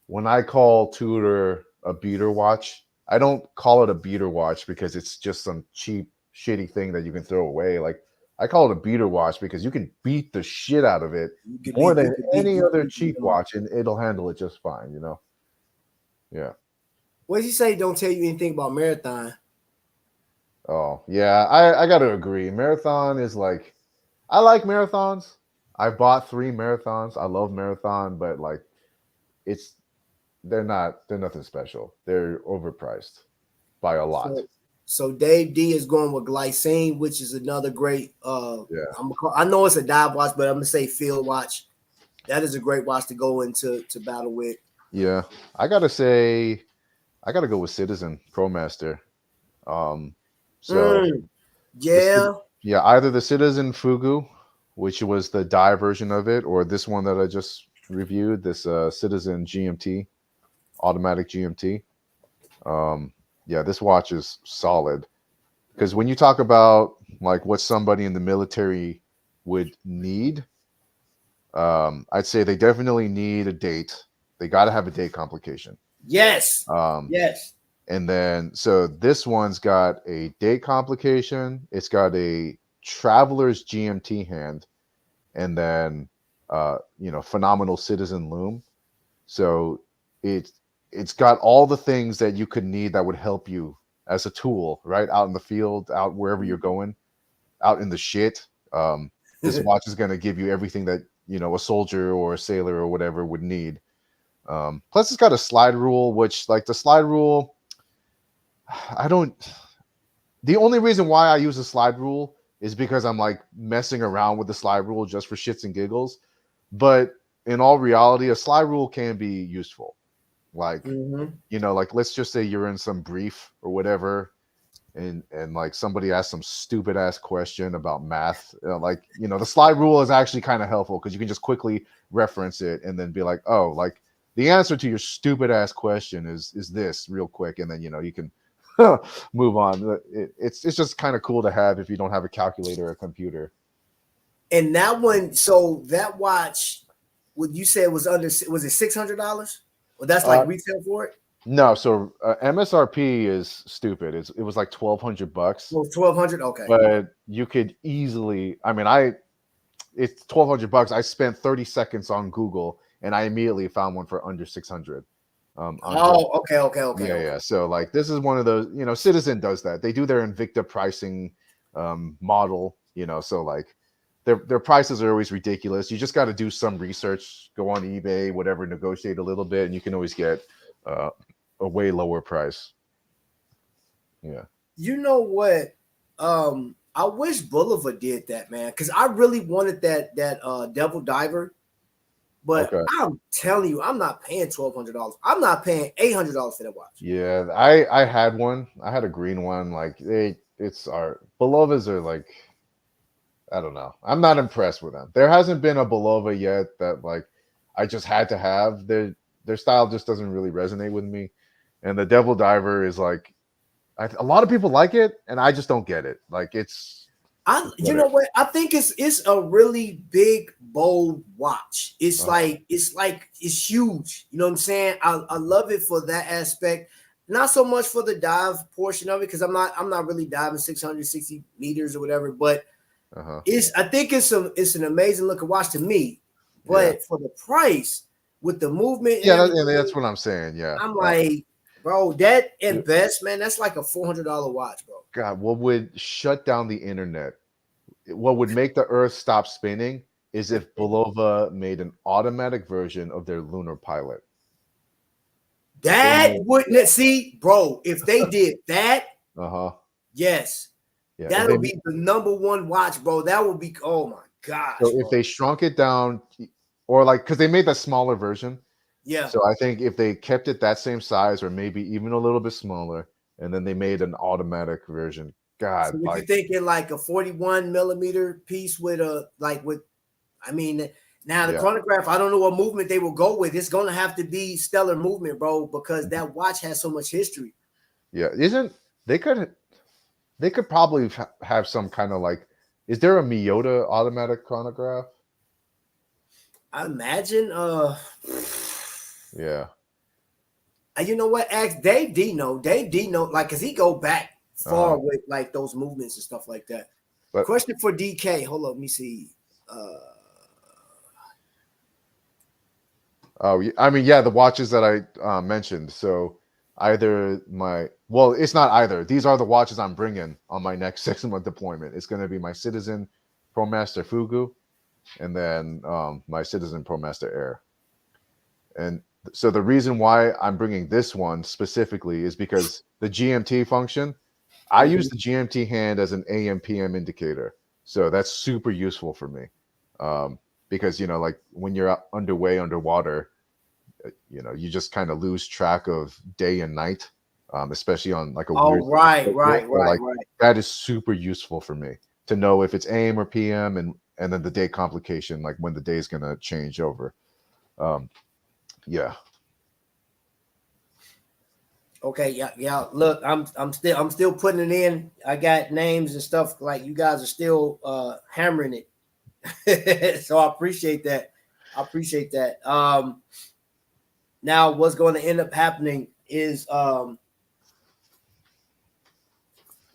when I call Tudor a beater watch, I don't call it a beater watch because it's just some cheap, shitty thing that you can throw away. Like, I call it a beater watch because you can beat the shit out of it more than any other cheap watch, and it'll handle it just fine, Yeah. What did you say? Don't tell you anything about Marathon. Oh, yeah. I got to agree. Marathon is like, I like Marathons. I bought 3 Marathons. I love Marathon, but like, they're nothing special. They're overpriced by a lot. So Dave D is going with Glycine, which is another great. I know it's a dive watch, but I'm gonna say field watch. That is a great watch to go into battle with. Yeah, I gotta go with Citizen ProMaster. Either the Citizen Fugu, which was the die version of it, or this one that I just reviewed, this Citizen GMT, automatic GMT. This watch is solid, because when you talk about like what somebody in the military would need, I'd say they definitely need a date. They got to have a date complication. Yes. Yes. And then, so this one's got a date complication. It's got a traveler's GMT hand, and then, phenomenal citizen loom. So it's got all the things that you could need that would help you as a tool, right? Out in the field, out wherever you're going, out in the shit. This watch is going to give you everything that, a soldier or a sailor or whatever would need. Plus, it's got a slide rule, which, like, the slide rule, I don't. The only reason why I use a slide rule is because I'm like messing around with the slide rule just for shits and giggles. But in all reality, a slide rule can be useful. Like, like, let's just say you're in some brief or whatever, and like somebody asks some stupid ass question about math. The slide rule is actually kind of helpful because you can just quickly reference it and then be like, oh, like the answer to your stupid ass question is this real quick, and then you can move on. It's just kind of cool to have if you don't have a calculator or a computer. And that one, so that watch, what you said was it $600? Well, that's like retail for it. No, so MSRP is stupid. It was like $1,200. Well, $1,200, okay. But you could easily. I mean, it's $1,200. I spent 30 seconds on Google, and I immediately found one for under 600. Okay. Yeah. So, like, this is one of those. Citizen does that. They do their Invicta pricing model. So, like, their prices are always ridiculous. You just got to do some research, go on eBay, whatever, negotiate a little bit, and you can always get a way lower price. Yeah. You know what? I wish Boulevard did that, man, because I really wanted that Devil Diver. But okay. I'm telling you, I'm not paying $1,200. I'm not paying $800 for that watch. Yeah, I had one. I had a green one. Like, it's our Beloveds are like, I don't know. I'm not impressed with them. There hasn't been a Belova yet that, like, I just had to have. Their style just doesn't really resonate with me. And the Devil Diver is like, a lot of people like it, and I just don't get it. Like, you know what? I think it's a really big, bold watch. It's it's huge. You know what I'm saying? I love it for that aspect. Not so much for the dive portion of it, because I'm not really diving 660 meters or whatever. But I think it's an amazing looking watch to me. But for the price, with the movement, and that's what I'm saying. Yeah, I'm like, bro, that and best, man, that's like a $400 watch, bro. God, what would shut down the internet? What would make the Earth stop spinning is if Bulova made an automatic version of their lunar pilot. That wouldn't see, bro. If they did that, yes, that would be the number one watch, bro. That would be, oh my gosh. So if they shrunk it down, or like, because they made that smaller version. Yeah. So I think if they kept it that same size, or maybe even a little bit smaller, and then they made an automatic version. God, so if you're thinking like a 41 millimeter piece now the chronograph, I don't know what movement they will go with. It's going to have to be stellar movement, bro, because that watch has so much history. Yeah, they could probably have some kind of, like, is there a Miyota automatic chronograph? I imagine. Yeah. You know what? Ask Dave Dino, like, because he go back far with like those movements and stuff like that. But question for DK. Hold up, let me see. The watches that I mentioned. So it's not either. These are the watches I'm bringing on my next 6-month deployment. It's going to be my Citizen ProMaster Fugu, and then my Citizen ProMaster Air. And so the reason why I'm bringing this one specifically is because the GMT function, I use the GMT hand as an AM PM indicator. So that's super useful for me. Because, like, when you're underwater, you just kind of lose track of day and night, especially on like a weird. Right. That is super useful for me to know if it's AM or PM, and then the day complication, like when the day is going to change over. Yeah. Okay, yeah. Look, I'm still putting it in. I got names and stuff, like you guys are still hammering it. So I appreciate that. Now what's going to end up happening is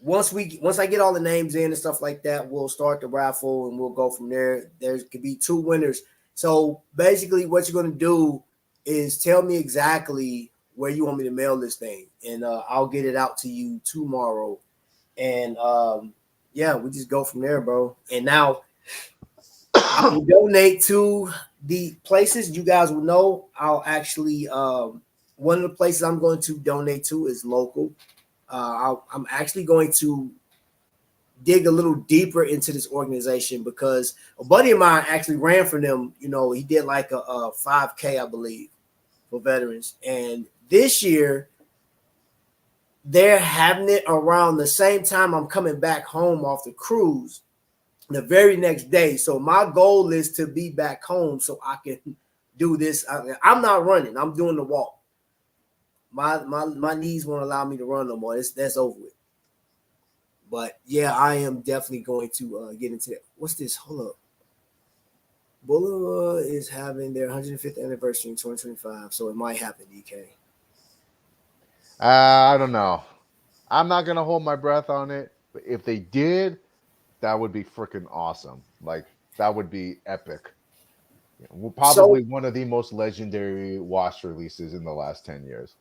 once I get all the names in and stuff like that, we'll start the raffle and we'll go from there. There could be 2 winners. So basically, what you're gonna do is tell me exactly where you want me to mail this thing, and I'll get it out to you tomorrow. And yeah, we just go from there, bro. And now I will donate to the places you guys will know. I'll actually one of the places I'm going to donate to is local. I'm actually going to dig a little deeper into this organization because a buddy of mine actually ran for them. You know, he did like a 5K, I believe, for veterans. And this year, they're having it around the same time I'm coming back home off the cruise the very next day. So my goal is to be back home so I can do this. I'm not running. I'm doing the walk. My knees won't allow me to run no more. That's over with. But yeah, I am definitely going to get into that. What's this? Hold up. Boulevard is having their 105th anniversary in 2025, so it might happen, DK. I don't know. I'm not gonna hold my breath on it. But if they did, that would be freaking awesome. Like that would be epic. Probably one of the most legendary watch releases in the last 10 years.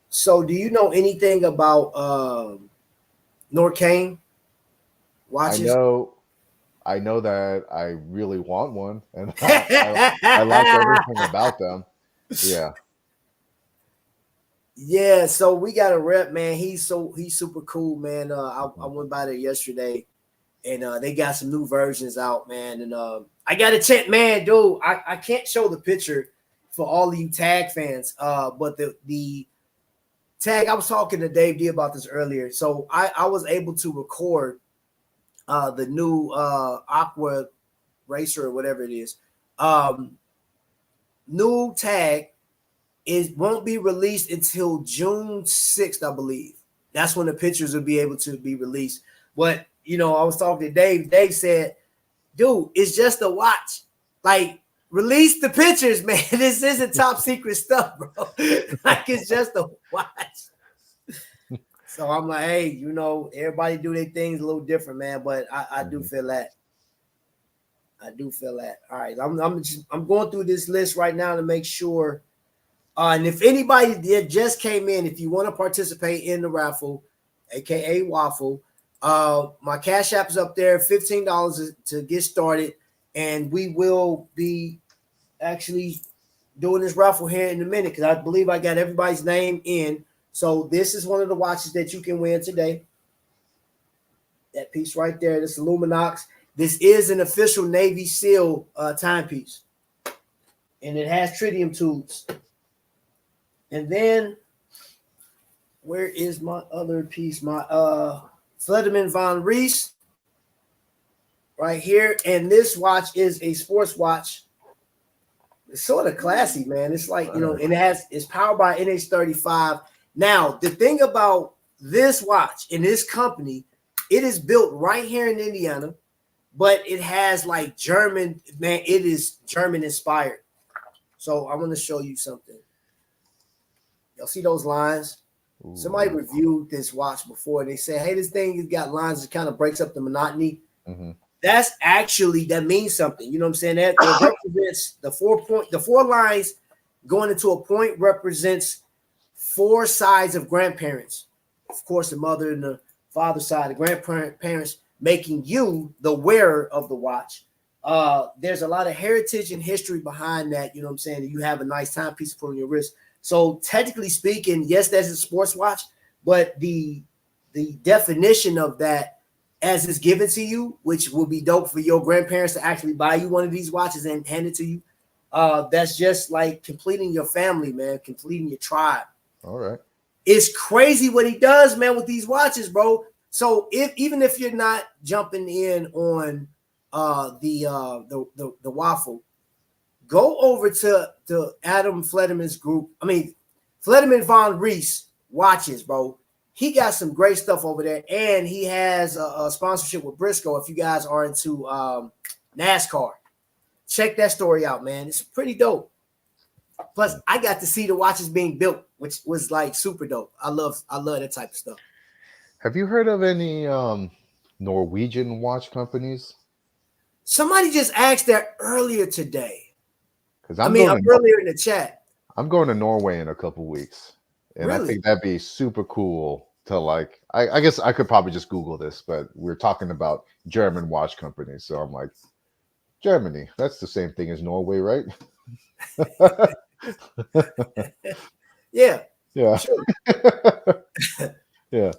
So do you know anything about Norcane watches? I know that I really want one, and I like everything about them. Yeah. Yeah, so we got a rep, man. He's super cool, man. I went by there yesterday, and they got some new versions out, man. And I got to check, man, dude. I can't show the picture for all of you tag fans, but the tag, I was talking to Dave D about this earlier. So I was able to record the new Aqua Racer or whatever it is. New tag won't be released until June 6th, I believe. That's when the pictures will be able to be released. But you know, I was talking to Dave. Dave said, dude, it's just a watch. Like, release the pictures, man. This isn't top secret stuff, bro. Like, it's just a watch. So I'm like, hey, you know, everybody do their things a little different, man. But I do feel that. I do feel that. All right. I'm going through this list right now to make sure. And if anybody just came in, if you want to participate in the raffle, aka Waffle, my Cash App is up there, $15 to get started, and we will be actually doing this raffle here in a minute because I believe I got everybody's name in. So this is one of the watches that you can win today. That piece right there, this is Luminox. This is an official Navy SEAL timepiece, and it has tritium tubes. And then, where is my other piece? My Fledderman Von Reise right here. And this watch is a sports watch. It's sort of classy, man. It's like, you know, and it's powered by NH35. Now, the thing about this watch in this company, it is built right here in Indiana, but it has like German, man, it is German inspired. So I want to show you something. Y'all see those lines? Ooh. Somebody reviewed this watch before. They said, hey, this thing has got lines that kind of breaks up the monotony. Mm-hmm. That means something. You know what I'm saying? That represents the 4 lines going into a point represents 4 sides of grandparents. Of course, the mother and the father side, the grandparents making you the wearer of the watch. There's a lot of heritage and history behind that. You know what I'm saying? You have a nice timepiece to put on your wrist. So technically speaking, yes, that's a sports watch, but the definition of that as it's given to you, which will be dope for your grandparents to actually buy you one of these watches and hand it to you. That's just like completing your family, man, completing your tribe. All right. It's crazy what he does, man, with these watches, bro. So even if you're not jumping in on the Waffle, go over to Adam Fledderman's group. I mean, Fledderman Von Reise watches, bro. He got some great stuff over there, and he has a sponsorship with Briscoe. If you guys are into NASCAR, check that story out, man. It's pretty dope. Plus, I got to see the watches being built, which was like super dope. I love that type of stuff. Have you heard of any Norwegian watch companies? Somebody just asked that earlier today. Because I mean, earlier in the chat. I'm going to Norway in a couple weeks, and I Really? think that'd be super cool to like. I guess I could probably just Google this, but we're talking about German watch companies, so I'm like, Germany. That's the same thing as Norway, right? Yeah. Yeah. Sure. Yeah.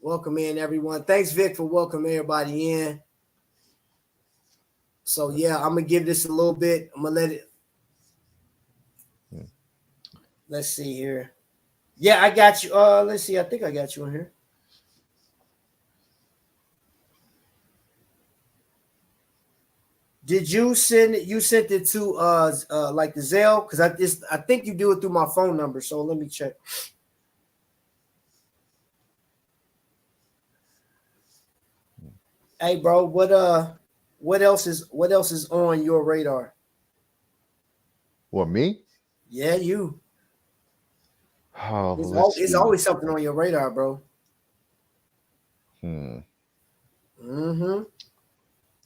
Welcome in, everyone. Thanks, Vic, for welcoming everybody in. So yeah, I'm gonna give this a little bit. I'm gonna let it. Let's see here. Yeah, I got you. Let's see. I think I got you in here. Did you send it? You sent it to like the Zelle? Because I think you do it through my phone number. So let me check. Hey, bro, what else is on your radar? What, me? Yeah, you. Oh, let's It's see. always something on your radar, bro. Mm-hmm.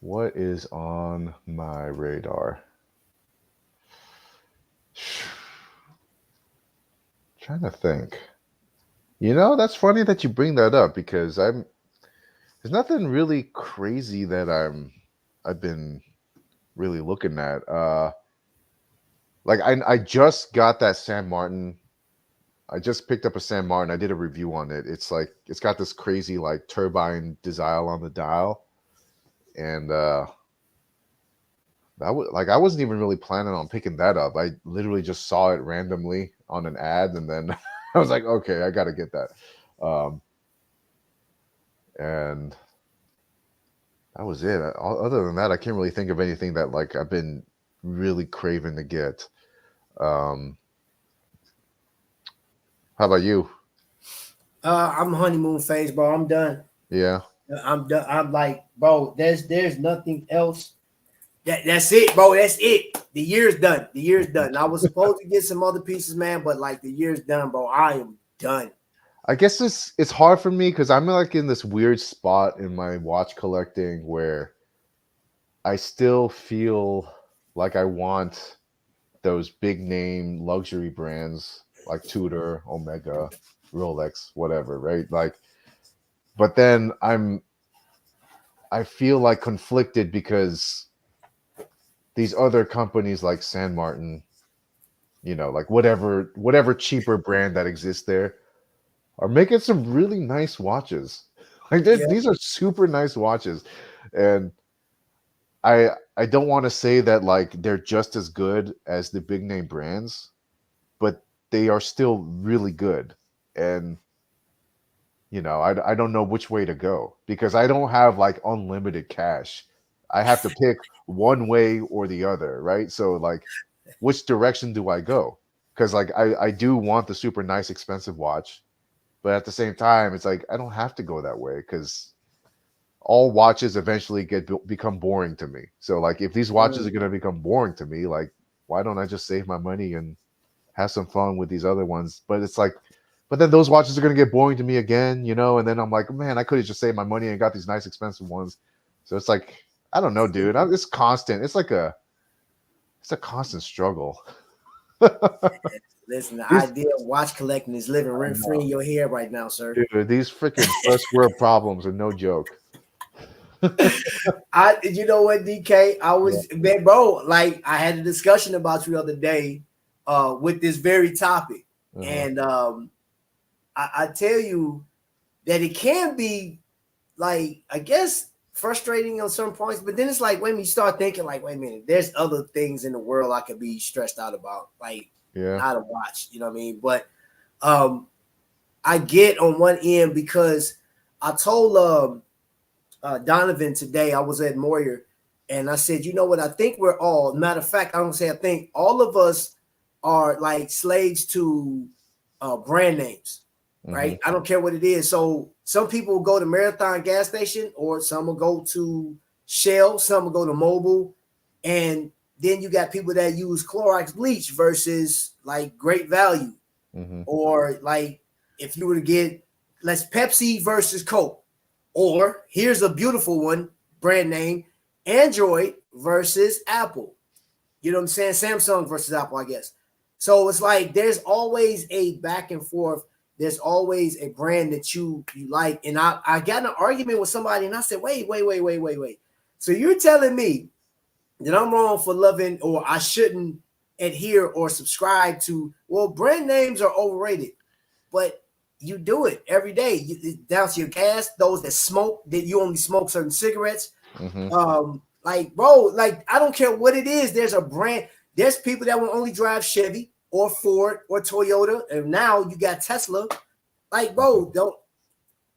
What is on my radar? Trying to think. You know, that's funny that you bring that up because there's nothing really crazy that I've been really looking at. Like I just got that San Martin. I just picked up a San Martin. I did a review on it. It's like it's got this crazy like turbine dial on the dial, and that was like I wasn't even really planning on picking that up. I literally just saw it randomly on an ad, and then I was like, okay, I got to get that. And that was it. Other than that, I can't really think of anything that like I've been really craving to get. How about you? I'm honeymoon phase, bro. I'm done. Yeah. I'm done. I'm like, bro. There's nothing else. That's it, bro. That's it. The year's done. The year's done. I was supposed to get some other pieces, man, but like the year's done, bro. I am done. I guess it's hard for me because I'm like in this weird spot in my watch collecting where I still feel like I want those big name luxury brands like Tudor, Omega, Rolex, whatever, right? Like, but then I feel like conflicted because these other companies like San Martin, you know, like whatever cheaper brand that exists there, are making some really nice watches. Like Yeah. these are super nice watches, and I don't want to say that like they're just as good as the big name brands, but they are still really good. And you know, I don't know which way to go because I don't have like unlimited cash. I have to pick one way or the other, right? So like, which direction do I go? Because like I do want the super nice expensive watch, but at the same time, it's like I don't have to go that way because all watches eventually become boring to me. So like if these watches are going to become boring to me, like why don't I just save my money and have some fun with these other ones? But it's like, but then those watches are going to get boring to me again, you know, and then I'm like, man, I could have just saved my money and got these nice expensive ones. So it's like, I don't know, dude. It's constant. It's a constant struggle. Listen, the these, idea of watch collecting is living rent free in your head right now, sir. dude, these freaking first world problems are no joke. You know what, DK? Man, bro, like I had a discussion about you the other day with this very topic. And I tell you that it can be like, I guess, frustrating on some points, but then it's like when you start thinking, like, wait a minute, there's other things in the world I could be stressed out about, like not a watch, you know what I mean? But I get on one end because I told Donovan today, I was at Moyer, and I said, you know what? I think we're all, matter of fact, I don't say I think all of us are like slaves to brand names, right? I don't care what it is. So some people will go to Marathon gas station, or some will go to Shell, some will go to Mobil, and then you got people that use Clorox bleach versus like Great Value, or like if you were to get let's Pepsi versus Coke, or here's a beautiful one, brand name, Android versus Apple. You know what I'm saying? Samsung versus Apple, I guess. So it's like there's always a back and forth. There's always a brand that you like. And I got in an argument with somebody and I said, wait. So you're telling me that I'm wrong for loving, or I shouldn't adhere or subscribe to, well, brand names are overrated, but you do it every day. Down to your gas, those that smoke, that you only smoke certain cigarettes. Like, bro, like, I don't care what it is. There's a brand. There's people that will only drive Chevy or Ford or Toyota, and now you got Tesla. Like, bro,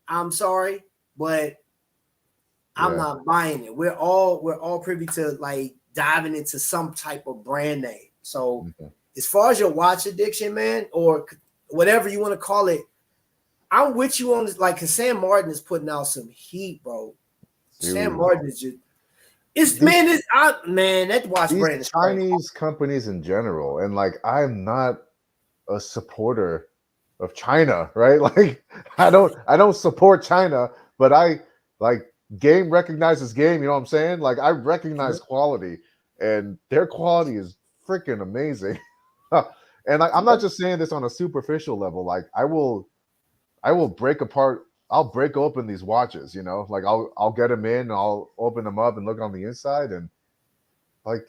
I'm sorry, but I'm not buying it. We're all privy to like diving into some type of brand name. So as far as your watch addiction, man, or whatever you want to call it, I'm with you on this. Like, cause Sam Martin is putting out some heat, bro. Dude. Sam Martin is just that watch brand is Chinese companies in general, and like I'm not a supporter of China, right? Like I don't support China, but I like game recognizes game, you know what I'm saying? Like I recognize quality, and their quality is freaking amazing. And I'm not just saying this on a superficial level. Like I will I'll break open these watches, you know, like I'll get them in, I'll open them up and look on the inside, and like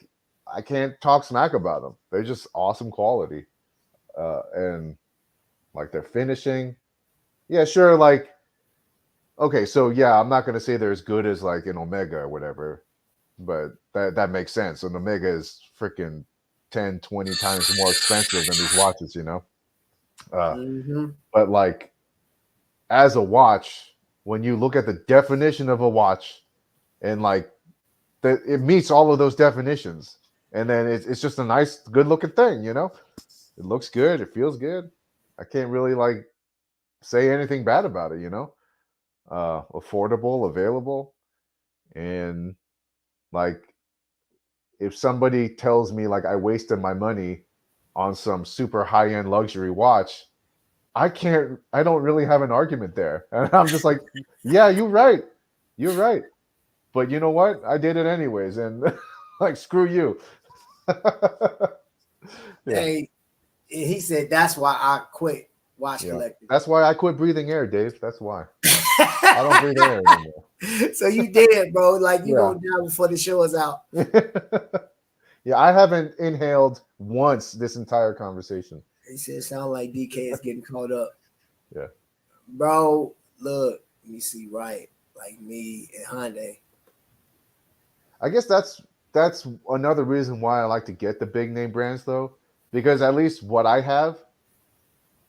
I can't talk smack about them. They're just awesome quality, and like their finishing. Yeah, sure. Like, okay, so yeah, I'm not gonna say they're as good as like an Omega or whatever, but that makes sense. An Omega is freaking 10, 20 times more expensive than these watches, you know. But like, as a watch, when you look at the definition of a watch, and like that, it meets all of those definitions, and then it's just a nice, good looking thing, you know. It looks good, it feels good. I can't really like say anything bad about it, you know. Affordable, available, and like if somebody tells me like I wasted my money on some super high-end luxury watch, I don't really have an argument there. And I'm just like, yeah, you're right. But you know what? I did it anyways. And like, screw you. Hey, he said, that's why I quit watch collecting. That's why I quit breathing air, Dave. That's why. I don't breathe air anymore. So you dead, bro. Like you go down before the show is out. Yeah, I haven't inhaled once this entire conversation. He said, sound like DK is getting caught up. Yeah. Bro, look, let me see, right? Like me and Hyundai. I guess that's another reason why I like to get the big name brands, though, because at least what I have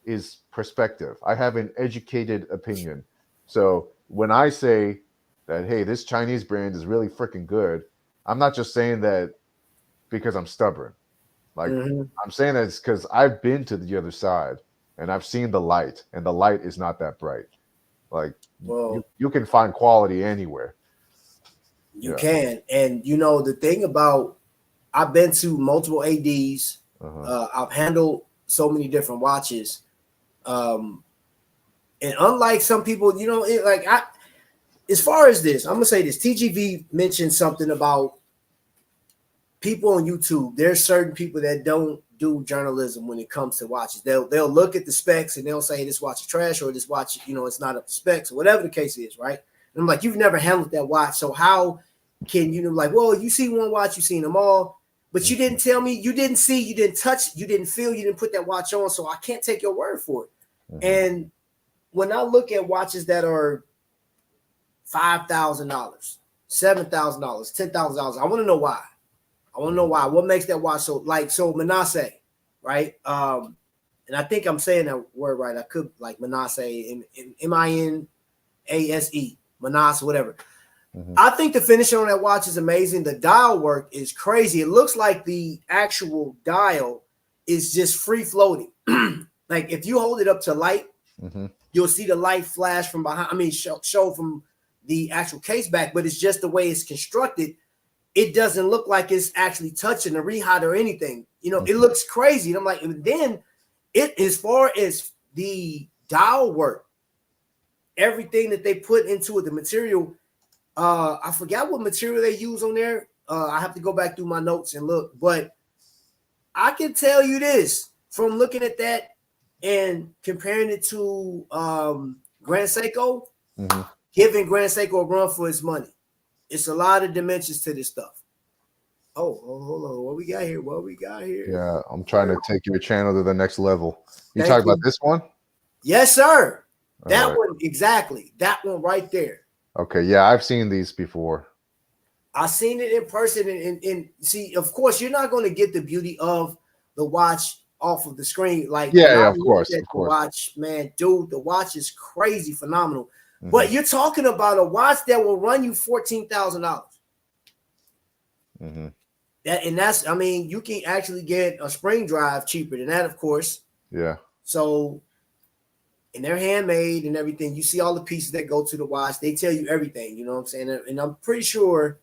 is perspective. I have an educated opinion. So when I say that, hey, this Chinese brand is really freaking good, I'm not just saying that because I'm stubborn. Like I'm saying that it's because I've been to the other side and I've seen the light, and the light is not that bright. Like you can find quality anywhere. You can. And you know, the thing about, I've been to multiple ADs. I've handled so many different watches. And unlike some people, you know, as far as this, I'm gonna say this. TGV mentioned something about people on YouTube. There's certain people that don't do journalism when it comes to watches. They'll look at the specs and they'll say this watch is trash, or this watch, you know, it's not up to specs, or whatever the case is, right? And I'm like, you've never handled that watch, so how can you know? Like, well, you see one watch, you've seen them all, but you didn't tell me, you didn't see, you didn't touch, you didn't feel, you didn't put that watch on, so I can't take your word for it. And when I look at watches that are $5,000, $7,000, $10,000, I want to know why. What makes that watch so Manasseh, right? And I think I'm saying that word right. I could like Manasseh, Minase, Manasseh, whatever. I think the finishing on that watch is amazing. The dial work is crazy. It looks like the actual dial is just free floating. Like if you hold it up to light, you'll see the light flash from behind. I mean, show from the actual case back, but it's just the way it's constructed. It doesn't look like it's actually touching the rehat or anything. You know, it looks crazy. And I'm like, and then as far as the dial work, everything that they put into it, the material. I forgot what material they use on there. I have to go back through my notes and look, but I can tell you this from looking at that and comparing it to Grand Seiko, giving Grand Seiko a run for its money. It's a lot of dimensions to this stuff. Oh, hold on. What we got here? Yeah, I'm trying to take your channel to the next level. You Thank talking you. about this one? Yes, sir. That right. one, exactly. That one right there. Okay, yeah, I've seen these before. I've seen it in person, and see, of course, you're not going to get the beauty of the watch off of the screen. Like, when I Yeah, of looked course, at of the course. watch, man, dude, the watch is crazy phenomenal. But you're talking about a watch that will run you $14,000. That's, I mean, you can actually get a spring drive cheaper than that, of course. Yeah. So, and they're handmade and everything. You see all the pieces that go to the watch. They tell you everything. You know what I'm saying? And I'm pretty sure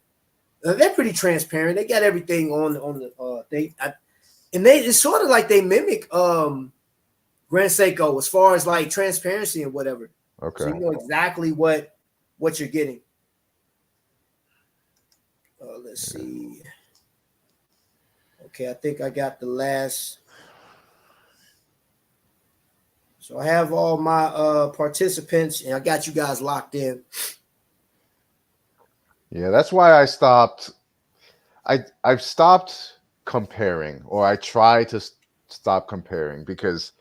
they're pretty transparent. They got everything on the thing. And it's sort of like they mimic Grand Seiko as far as like transparency and whatever. Okay. So you know exactly what you're getting. Let's see. Okay, I think I got the last. So I have all my participants, and I got you guys locked in. Yeah, that's why I stopped. I've stopped comparing, or I try to stop comparing, because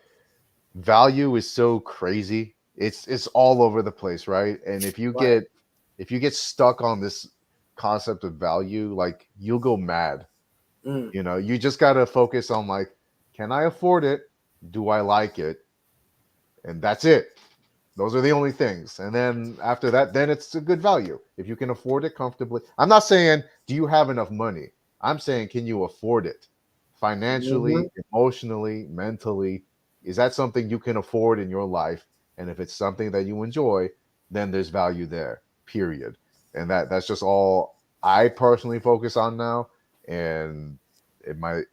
value is so crazy. It's all over the place, right? And if you get stuck on this concept of value, like, you'll go mad. You know, you just got to focus on, like, can I afford it? Do I like it? And that's it. Those are the only things. And then after that, then it's a good value. If you can afford it comfortably. I'm not saying, do you have enough money? I'm saying, can you afford it? Financially, emotionally, mentally. Is that something you can afford in your life? And if it's something that you enjoy, then there's value there, period. And that's just all I personally focus on now. And it might,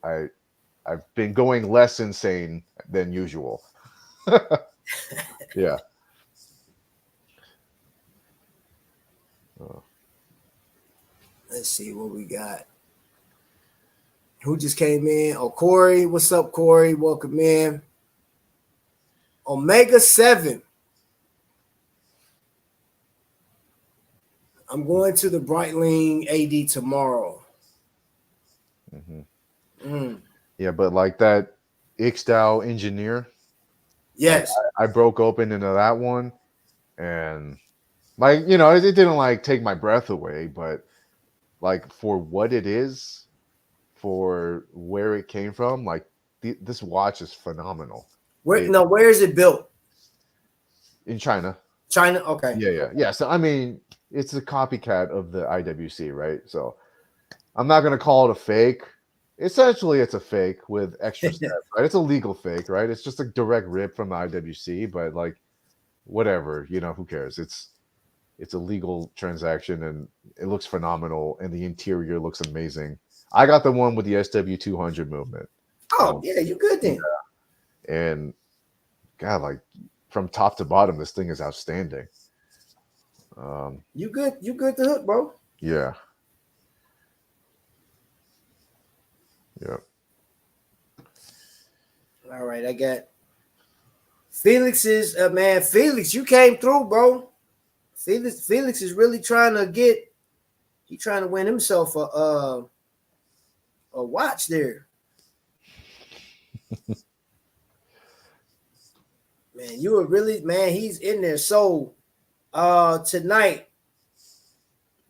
I've been going less insane than usual. Yeah. Let's see what we got. Who just came in? Oh, Corey. What's up, Corey? Welcome in. Omega 7. I'm going to the Breitling AD tomorrow. Yeah, but like that Ixtao engineer. Yes. Like, I broke open into that one, and, like, you know, it didn't like take my breath away, but like, for what it is, for where it came from, like, this watch is phenomenal. Where is it built? In China. China? Okay. Yeah. So I mean, it's a copycat of the IWC, right? So I'm not gonna call it a fake. Essentially, it's a fake with extra steps, right? It's a legal fake, right? It's just a direct rip from the IWC, but, like, whatever, you know, who cares? It's a legal transaction, and it looks phenomenal, and the interior looks amazing. I got the one with the SW200 movement. Oh, yeah, you good then. Yeah. And God, like, from top to bottom, this thing is outstanding. You good to hook, bro. Yeah. All right, I got Felix's man. Felix, you came through, bro. Felix is really trying to win himself a watch there. Man, you were really, man, he's in there. So tonight,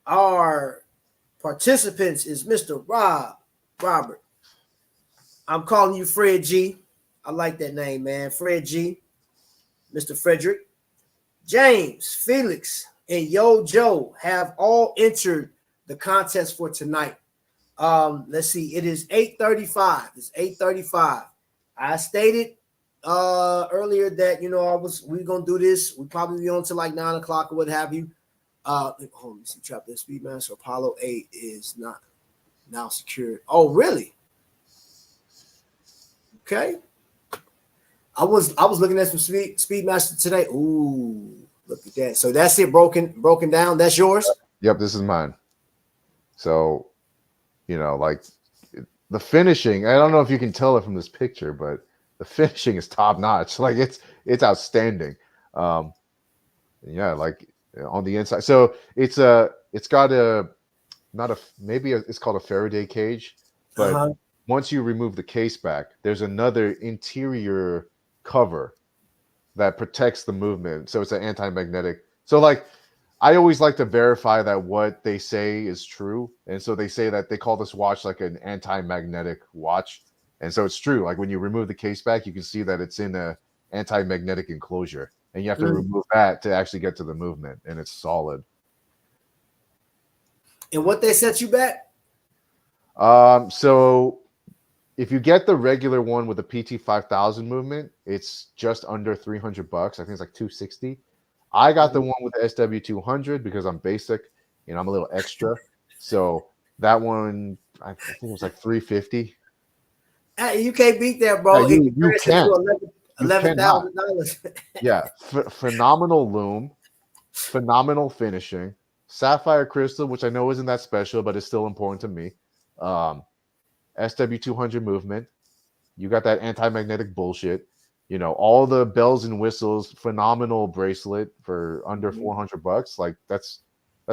our participants is Mr. Robert. I'm calling you Fred G. I like that name, man. Fred G. Mr. Frederick. James, Felix, and Yo Joe have all entered the contest for tonight. Let's see. It is 8:35. It's 8:35. I stated earlier that we're gonna do this. We probably be on to like 9 o'clock or what have you. Hold on, let me see. Trap that Speedmaster Apollo 8 is not now secured. Oh, really? Okay. I was looking at some Speedmaster today. Ooh, look at that. So that's it broken down. That's yours? Yep, this is mine. So, like the finishing, I don't know if you can tell it from this picture, but the finishing is top notch. Like it's outstanding. Yeah, like on the inside. So it's got it's called a Faraday cage, but once you remove the case back, there's another interior cover that protects the movement. So it's an anti-magnetic. So like I always like to verify that what they say is true. And so they say that they call this watch like an anti-magnetic watch. And so it's true. Like when you remove the case back, you can see that it's in a anti-magnetic enclosure. And you have to remove that to actually get to the movement. And it's solid. And what they set you back? So if you get the regular one with the PT 5000 movement, it's just under $300. I think it's like $260. I got the one with the SW200 because I'm basic, I'm a little extra. So that one, I think it was like $350. Hey, you can't beat that, bro. You can't. $11,000. Yeah, phenomenal loom, phenomenal finishing, sapphire crystal, which I know isn't that special, but it's still important to me. SW200 movement. You got that anti-magnetic bullshit. All the bells and whistles. Phenomenal bracelet for under $400. Like that's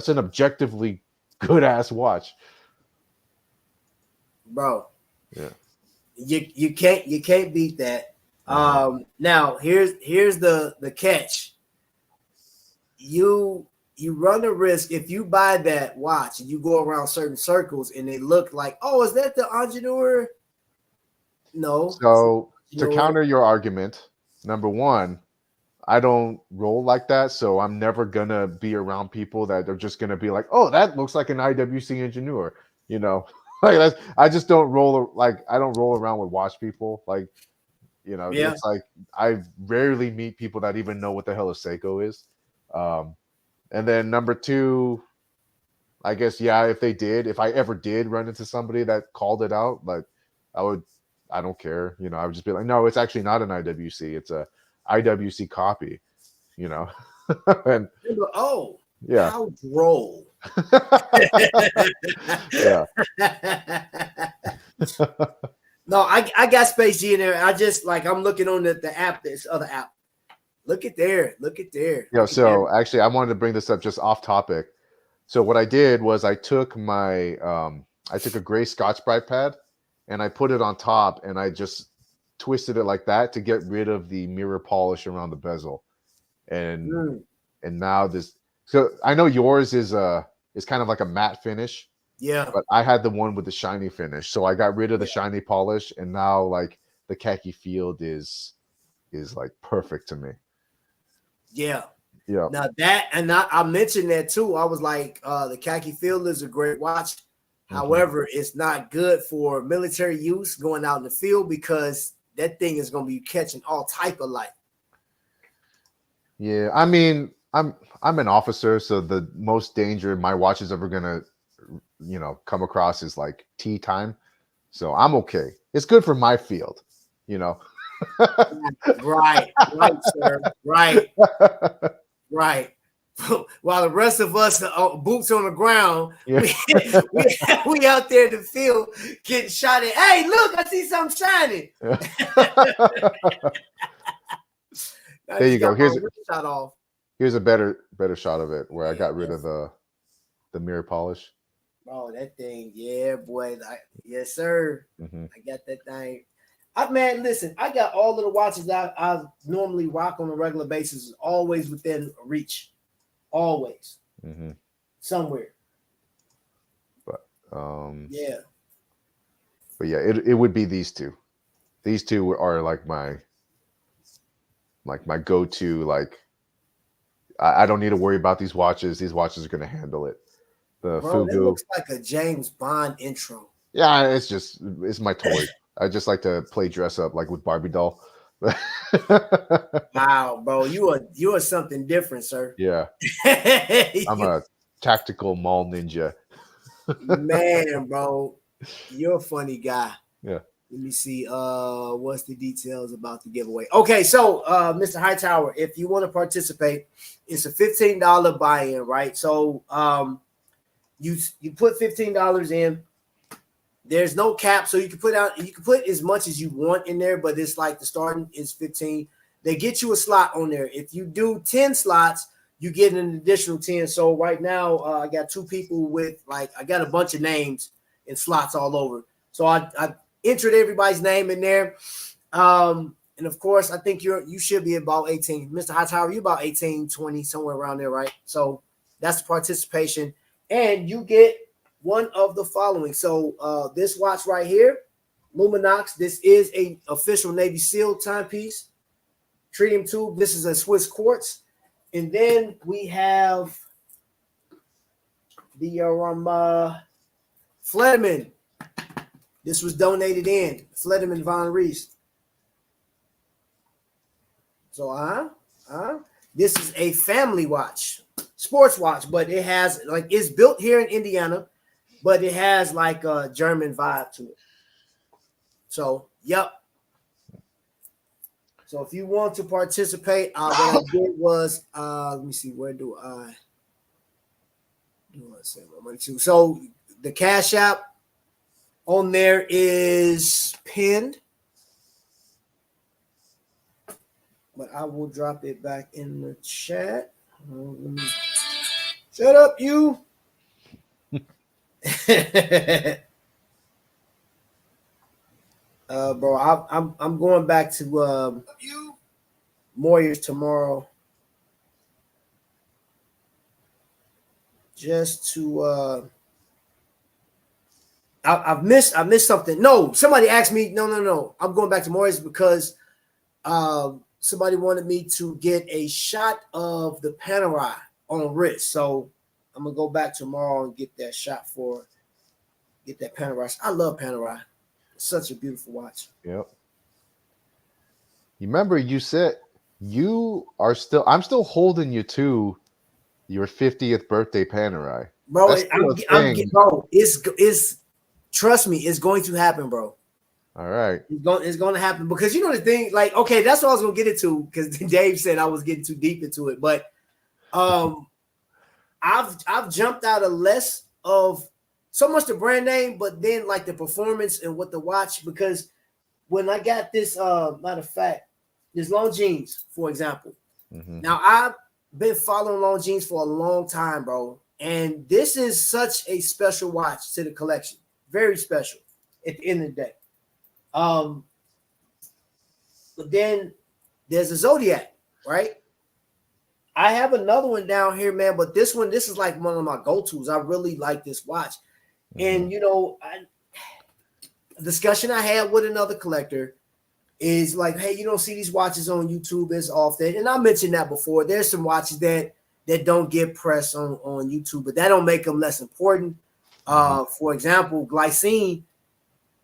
an objectively good ass watch, bro. Yeah, you can't beat that. Now here's the catch. You run the risk if you buy that watch and you go around certain circles and they look like, oh, is that the Ingeneur? No. So to counter your argument, number one, I don't roll like that, so I'm never gonna be around people that are just gonna be like, oh, that looks like an IWC Ingeneur, like I just don't roll I don't roll around with watch people, like It's like I rarely meet people that even know what the hell a Seiko is. And then number two, I guess, if I ever did run into somebody that called it out, like I don't care, I would just be like, no, it's actually not an IWC, it's a IWC copy, and yeah, how droll. Yeah. No, I got Space G in there. I just I'm looking on the app, this other app. Look at there. Yeah, so actually I wanted to bring this up just off topic. So what I did was I took my I took a gray Scotch-Brite pad and I put it on top and I just twisted it like that to get rid of the mirror polish around the bezel. And now this, so I know yours is kind of like a matte finish. Yeah. But I had the one with the shiny finish. So I got rid of the shiny polish and now like the khaki field is like perfect to me. Yeah. Yeah. Now that, and I mentioned that too. I was like, the khaki field is a great watch. However, it's not good for military use going out in the field because that thing is going to be catching all type of light. Yeah, I mean, I'm an officer, so the most danger my watch is ever gonna, come across is like tea time. So I'm okay. It's good for my field, Right, sir. Right. While the rest of us are boots on the ground, Yeah. we out there in the field getting shot at. Hey, look, I see something shining. There you go. Here's a better shot of it where I got rid of the mirror polish. Oh, that thing, yeah, boy. Yes, sir. I got that thing. Man, listen, I got all of the watches that I normally rock on a regular basis, always within reach. Always. Somewhere. But yeah. But yeah, it would be these two. These two are like my go-to, like I don't need to worry about these watches. These watches are gonna handle it. The Bro, Fugu. It looks like a James Bond intro. Yeah, it's my toy. I just like to play dress up like with Barbie doll. Wow, bro, you are something different, sir. Yeah. I'm a tactical mall ninja. Man, bro, you're a funny guy. Yeah. Let me see. What's the details about the giveaway? Okay, so Mr. Hightower, if you want to participate, it's a $15 buy-in, right? So you put $15 in. There's no cap, so you can put as much as you want in there, but it's like the starting is 15. They get you a slot on there. If you do 10 slots, you get an additional 10. So right now, I got two people with I got a bunch of names and slots all over. So I entered everybody's name in there. And of course, I think you should be about 18. Mr. Hightower, you about 18, 20, somewhere around there, right? So that's the participation. And you get one of the following. So this watch right here, Luminox, this is a official Navy SEAL timepiece. Tritium tube, this is a Swiss quartz. And then we have the Fledderman. This was donated in. Fledderman Von Reise. So this is a family watch, sports watch, but it has it's built here in Indiana, but it has like a German vibe to it. So, yep. So if you want to participate, what I did was, let me see, where do I send my money to? So the Cashapp on there is pinned, but I will drop it back in the chat. Let me shut up, you. Bro, I'm going back to Moyers tomorrow, just to I've missed something. No, somebody asked me. No. I'm going back to Moyers because somebody wanted me to get a shot of the Panerai on wrist. So I'm gonna go back tomorrow and get that shot get that Panerai. I love Panerai. Such a beautiful watch. Yep. You remember you said I'm still holding you to your 50th birthday Panerai. Bro, it's trust me, it's going to happen, bro. All right. It's going to happen because you know the thing, okay, that's what I was going to get into because Dave said I was getting too deep into it, but I've jumped out of less of so much the brand name, but then like the performance and what the watch, because when I got this, matter of fact, this Longines, for example. Mm-hmm. Now I've been following Longines for a long time, bro. And this is such a special watch to the collection. Very special at the end of the day. But then there's a Zodiac, right? I have another one down here, man, but this is like one of my go-tos. I really like this watch. And, you know, a discussion I had with another collector is like, hey, you don't see these watches on YouTube as often. And I mentioned that before. There's some watches that don't get press on YouTube, but that don't make them less important. For example, glycine,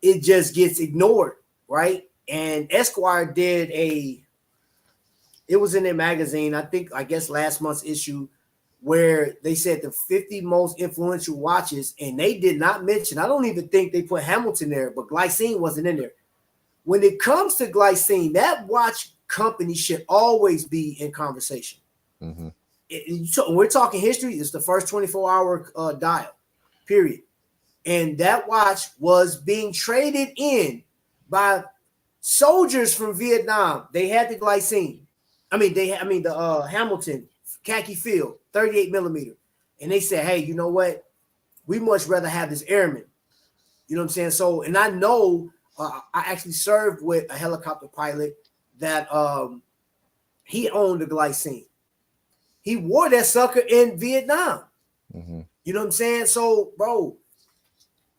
it just gets ignored, right? And Esquire did it was in their magazine, I guess last month's issue, where they said the 50 most influential watches, and they did not mention, I don't even think they put Hamilton there, but glycine wasn't in there. When it comes to glycine, that watch company should always be in conversation. Mm-hmm. We're talking history. It's the first 24-hour dial, period. And that watch was being traded in by soldiers from Vietnam. They had the glycine. The Hamilton khaki field, 38 millimeter. And they said, hey, you know what? We much rather have this airman. You know what I'm saying? So, and I know I actually served with a helicopter pilot that he owned the glycine. He wore that sucker in Vietnam. Mm-hmm. You know what I'm saying? So, bro,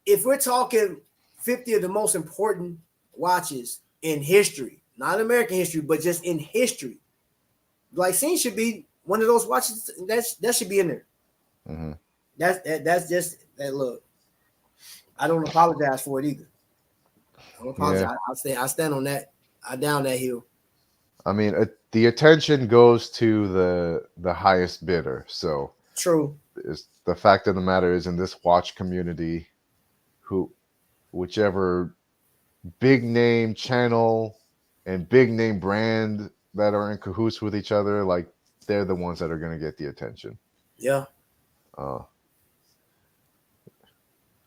if we're talking 50 of the most important watches in history, not American history, but just in history, glycine should be one of those watches that should be in there. Mm-hmm. That's just that look. I don't apologize for it either. I don't apologize. Yeah. I stand on that. I down that hill. I mean, the attention goes to the highest bidder. So true. The fact of the matter is, in this watch community, whichever big name channel and big name brand that are in cahoots with each other, like they're the ones that are going to get the attention. Yeah. Because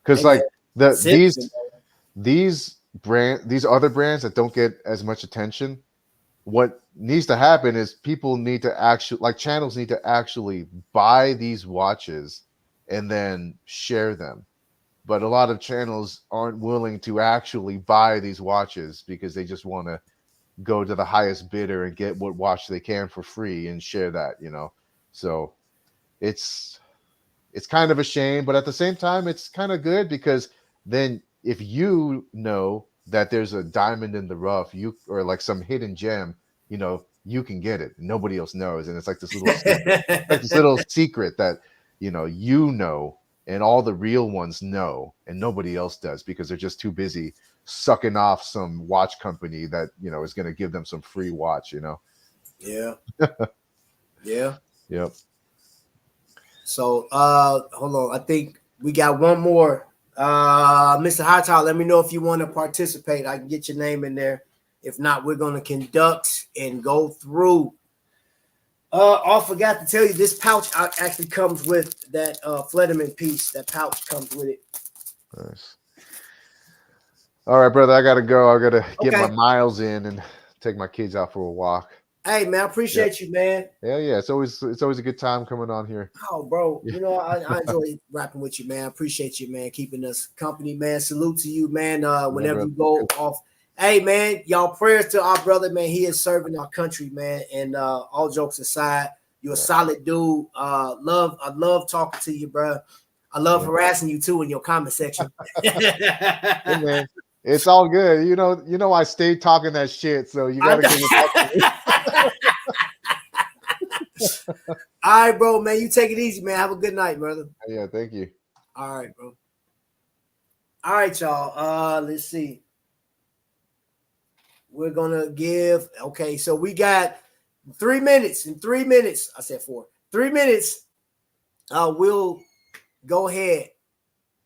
Hey man, like the citizen. these other brands that don't get as much attention, what needs to happen is people need to actually, like, channels need to actually buy these watches and then share them. But a lot of channels aren't willing to actually buy these watches because they just want to go to the highest bidder and get what watch they can for free and share that, So it's it's kind of a shame, but at the same time, it's kind of good because then if you know that there's a diamond in the rough, you or like some hidden gem, you can get it. Nobody else knows, and it's like this little secret, like this little secret that and all the real ones know, and nobody else does because they're just too busy sucking off some watch company that is going to give them some free watch. Yeah. Yeah. Yep. So hold on. I think we got one more. Mr. Hightower, let me know if you want to participate. I can get your name in there. If not, we're going to conduct and go through. I forgot to tell you, this pouch actually comes with that Fledderman piece. That pouch comes with it. Nice. All right, brother, I gotta go. I gotta get my Okay. miles in and take my kids out for a walk. Hey man, I appreciate you, man. Yeah. It's always a good time coming on here. Oh, bro, I enjoy rapping with you, man. I appreciate you, man, keeping us company, man. Salute to you, man. Whenever you go off. Hey, man, y'all prayers to our brother, man. He is serving our country, man. And all jokes aside, you're a solid dude. I love talking to you, bro. I love harassing you too in your comment section. Hey, man, it's all good. I stayed talking that shit, so you gotta give it back to me. All right, bro, man. You take it easy, man. Have a good night, brother. Yeah, thank you. All right, bro. All right, y'all. Let's see. We're gonna give. Okay, so we got 3 minutes. In 3 minutes, I said 4. 3 minutes. We'll go ahead.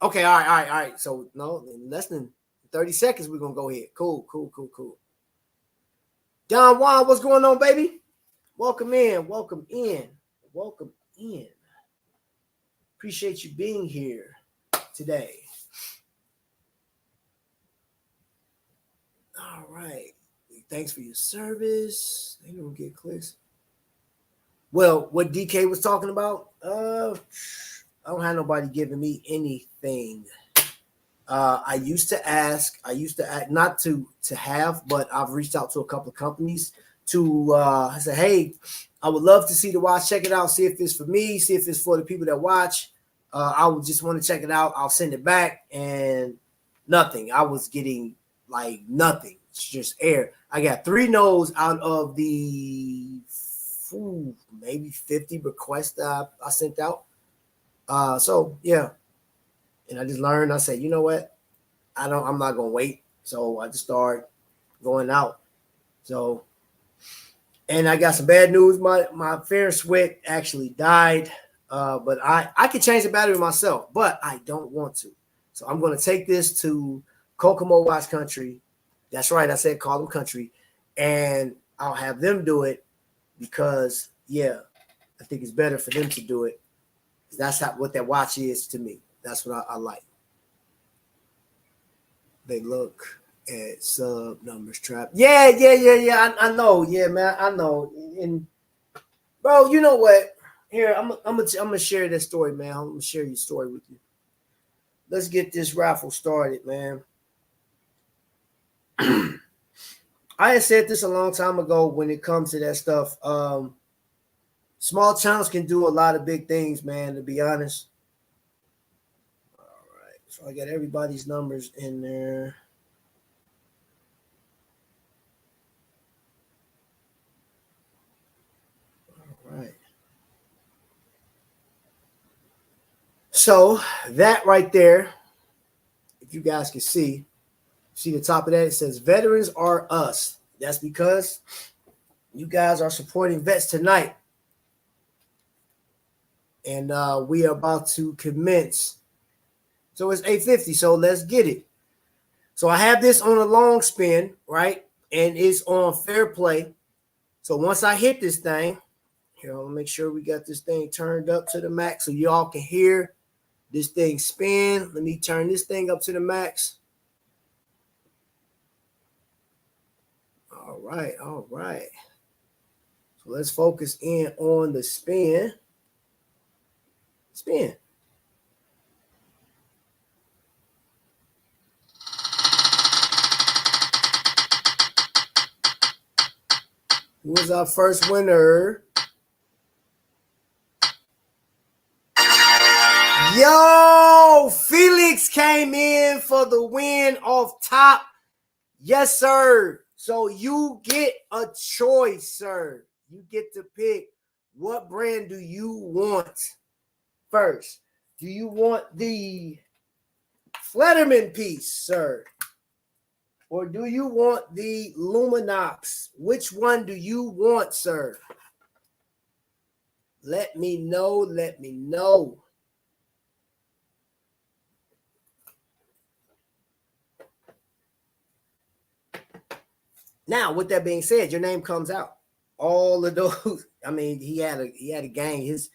Okay, all right. So no, in less than 30 seconds, we're gonna go ahead. Cool. Don Juan, what's going on, baby? Welcome in. Appreciate you being here today. All right. Thanks for your service. They don't get clicks. Well, what DK was talking about, I don't have nobody giving me anything. I used to ask, not to have, but I've reached out to a couple of companies to I said, hey, I would love to see the watch, check it out, see if it's for me, see if it's for the people that watch. I would just want to check it out. I'll send it back, and nothing. I was getting like nothing. It's just air. I got 3 no's out of the maybe 50 requests that I sent out. So yeah. And I just learned, I said, you know what? I'm not gonna wait. So I just started going out. So, and I got some bad news. My Ferris Sweat actually died. But I could change the battery myself, but I don't want to. So I'm gonna take this to Kokomo Watch Country. That's right, I said call them country, and I'll have them do it because I think it's better for them to do it. That's what that watch is to me. That's what I like. They look at sub numbers trap. Yeah. I know. Yeah, man, I know. And bro, you know what? Here, I'm gonna share this story, man. I'm gonna share your story with you. Let's get this raffle started, man. I had said this a long time ago when it comes to that stuff. Small channels can do a lot of big things, man, to be honest. All right. So I got everybody's numbers in there. All right. So that right there, if you guys can see the top of that, it says veterans are us. That's because you guys are supporting vets tonight. And we are about to commence. So it's 8:50. So let's get it. So I have this on a long spin, right? And it's on fair play. So once I hit this thing, here, I'll make sure we got this thing turned up to the max so y'all can hear this thing spin. Let me turn this thing up to the max. All right, all right. So let's focus in on the spin. Spin. Who was our first winner? Yo, Felix came in for the win off top. Yes, sir. So you get a choice, sir. You get to pick what brand do you want first. Do you want the Fledderman piece, sir? Or do you want the Luminox? Which one do you want, sir? Let me know. Let me know. Now, with that being said, your name comes out. All of those. I mean, he had a gang. His,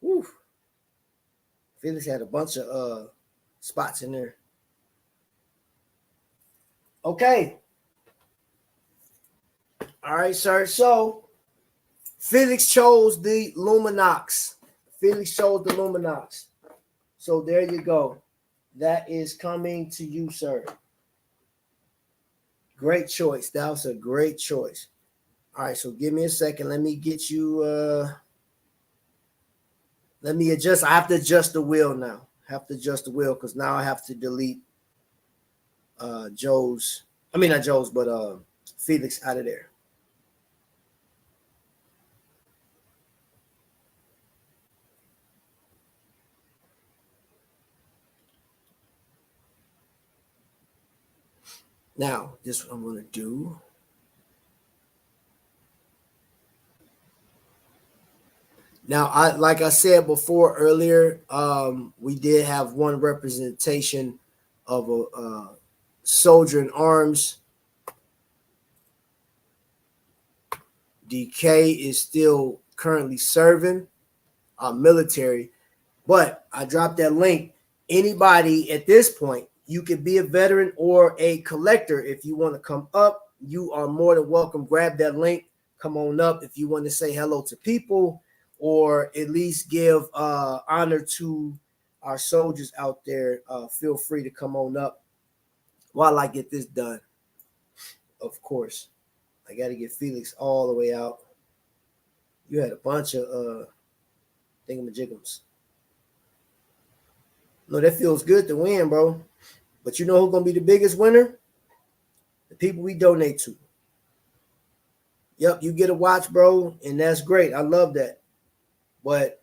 whew, Felix had a bunch of spots in there. Okay. All right, sir. So Felix chose the Luminox. Felix chose the Luminox. So there you go. That is coming to you, sir. Great choice. That was a great choice. All right, so give me a second. Let me get you let me adjust. I have to adjust the wheel now. I have to adjust the wheel because now I have to delete Joe's. I mean not Joe's, but Felix out of there. Now, this is what I'm gonna do. Now, like I said before earlier, we did have one representation of a soldier in arms. DK is still currently serving military, but I dropped that link. Anybody at this point, you could be a veteran or a collector. If you want to come up, you are more than welcome. Grab that link. Come on up if you want to say hello to people or at least give honor to our soldiers out there. Feel free to come on up while I get this done. Of course, I got to get Felix all the way out. You had a bunch of thingamajiggums. No, that feels good to win, bro. But you know who's going to be the biggest winner? The people we donate to. Yep, you get a watch, bro, and that's great. I love that. But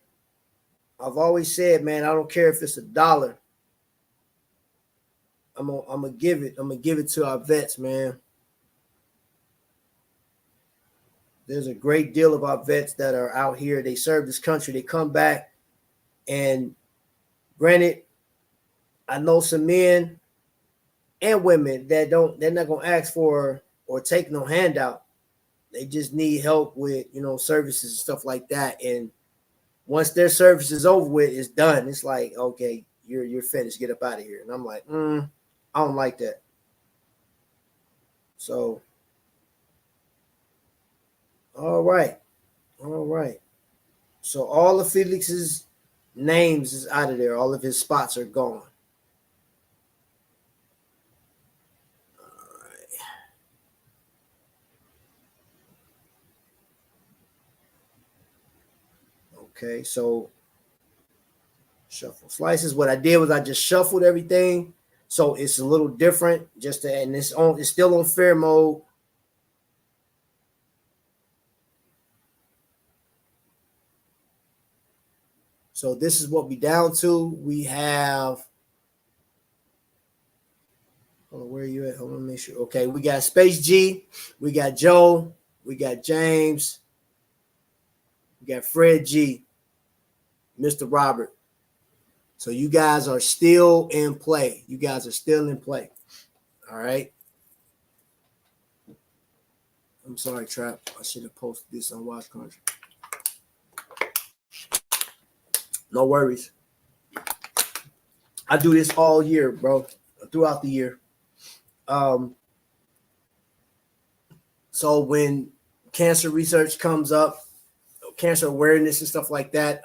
I've always said, man, I don't care if it's $1. I'm gonna give it. I'm gonna give it to our vets, man. There's a great deal of our vets that are out here. They serve this country. They come back, and granted, I know some men and women that don't. They're not gonna ask for or take no handout. They just need help with services and stuff like that. And once their service is over with, it's done. It's like, okay, you're finished. Get up out of here. And I'm like, I don't like that. So, all right. So all of Felix's names is out of there. All of his spots are gone. All right. Okay, so shuffle slices. What I did was I just shuffled everything, so it's a little different. And it's still on fair mode. So this is what we down to. We have. Hold on, where are you at? Hold on, make sure. Okay, we got Space G, we got Joe, we got James, we got Fred G, Mr. Robert. So you guys are still in play. All right. I'm sorry, Trap. I should have posted this on Watch Country. No worries. I do this all year, bro. Throughout the year. So when cancer research comes up, cancer awareness and stuff like that,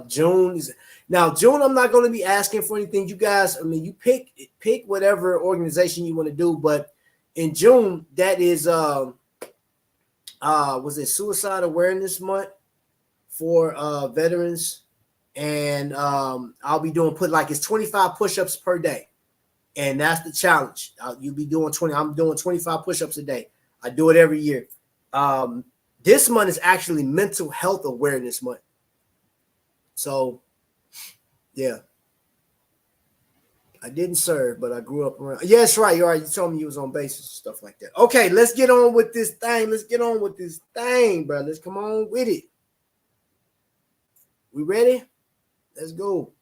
June is now June. I'm not going to be asking for anything. You guys, I mean, you pick whatever organization you want to do, but in June, that is was it Suicide Awareness Month for veterans, and I'll be doing it's 25 push-ups per day, and that's the challenge. You'll be doing 20. I'm doing 25 push-ups a day. I do it every year. This month is actually Mental Health Awareness Month. So, yeah. I didn't serve, but I grew up around. Yeah, that's right. You're right. You told me you was on bases and stuff like that. Okay, let's get on with this thing. Bro. Let's come on with it. We ready? Let's go.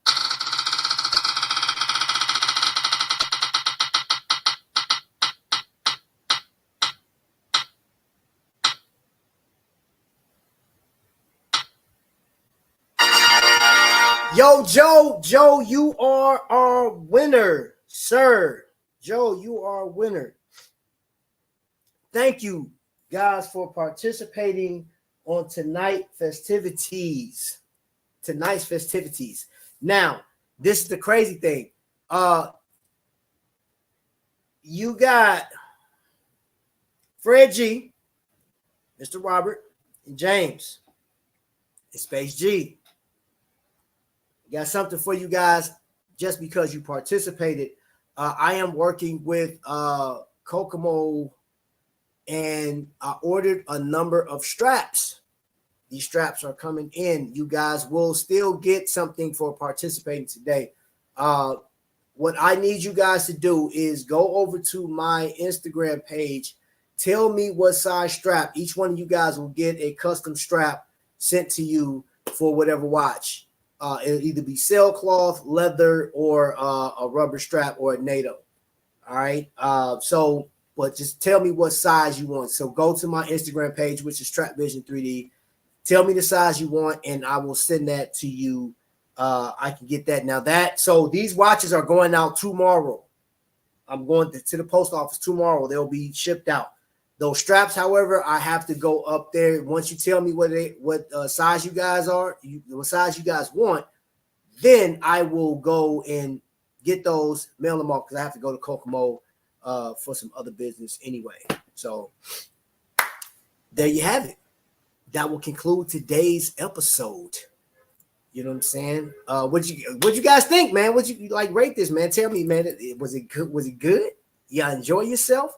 Yo, Joe, you are our winner, sir. Joe, you are a winner. Thank you, guys, for participating on tonight's festivities. Now, this is the crazy thing. You got Fred G, Mr. Robert, and James, and Space G. Got something for you guys just because you participated. I am working with Kokomo, and I ordered a number of straps. These straps are coming in. You guys will still get something for participating today. What I need you guys to do is go over to my Instagram page. Tell me what size strap. Each one of you guys will get a custom strap sent to you for whatever watch. It'll either be sailcloth, leather, or a rubber strap or a NATO. All right. But just tell me what size you want. So go to my Instagram page, which is Trapvision 3D. Tell me the size you want, and I will send that to you. I can get that now. So these watches are going out tomorrow. I'm going to the post office tomorrow. They'll be shipped out. Those straps, however, I have to go up there. Once you tell me what size you guys are, what size you guys want, then I will go and get those, mail them off, because I have to go to Kokomo for some other business anyway. So there you have it. That will conclude today's episode. You know what I'm saying? What you guys think, man? What you like? Rate this, man. Tell me, man. Was it good? Was it good? Y'all enjoy yourself?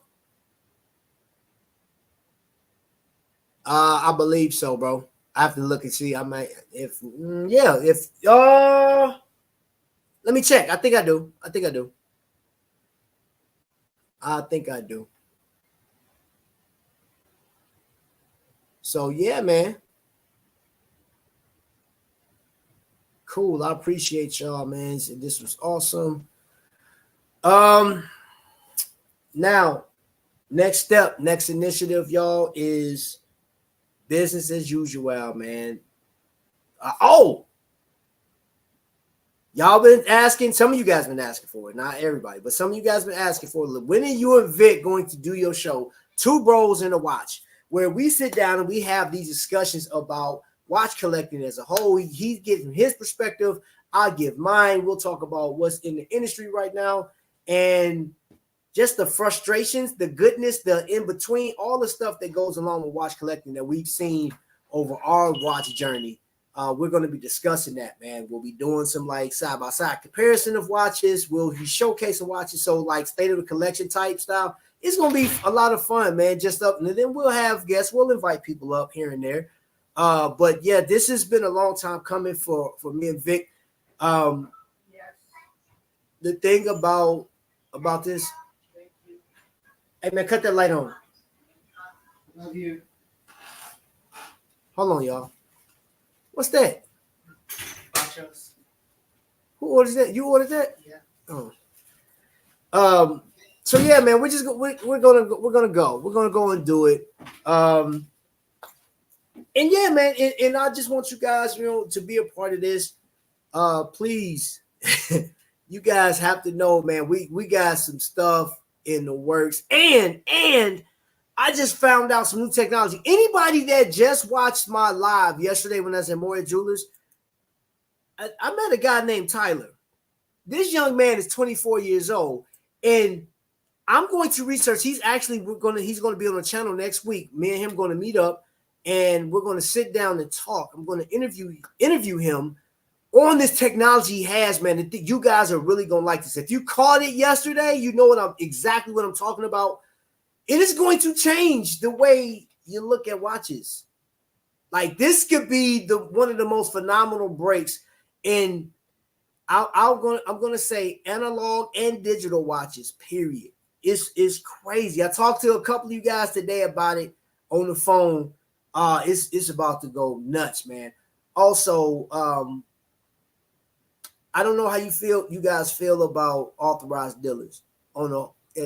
I believe so, bro. I have to look and see. I might, let me check. I think I do. So yeah, man. Cool. I appreciate y'all, man. This was awesome. Now, next initiative, y'all, is business as usual, man. Y'all been asking, some of you guys been asking for it, not everybody, but some of you guys been asking for it. When are you and Vic going to do your show, Two Bros in a Watch, where we sit down and we have these discussions about watch collecting as a whole? He gives his perspective, I give mine. We'll talk about what's in the industry right now and just the frustrations, the goodness, the in-between, all the stuff that goes along with watch collecting that we've seen over our watch journey. We're going to be discussing that, man. We'll be doing some side-by-side comparison of watches. We'll be showcasing watches, so state of the collection type style. It's going to be a lot of fun, man. And then we'll have guests. We'll invite people up here and there. But yeah, this has been a long time coming for me and Vic. Yes. The thing about this. Hey, man, cut that light on. Love you. Hold on, y'all. What's that? Nachos. Who ordered that? You ordered that? Yeah. Oh. So yeah, man, we're gonna go and do it. And yeah, man, and I just want you guys, to be a part of this. Please, you guys have to know, man, we got some stuff in the works, and I just found out some new technology. Anybody that just watched my live yesterday when I was at Moya Jewelers, I met a guy named Tyler. This young man is 24 years old, and I'm going to research. He's going to be on the channel next week. Me and him going to meet up, and we're going to sit down and talk. I'm going to interview him on this technology he has, man. You guys are really going to like this. If you caught it yesterday, you know exactly what I'm talking about. It is going to change the way you look at watches. Like, this could be one of the most phenomenal breaks in. I'm gonna say analog and digital watches. Period. It's crazy. I talked to a couple of you guys today about it on the phone. It's about to go nuts, man. Also, I don't know how you guys feel about authorized dealers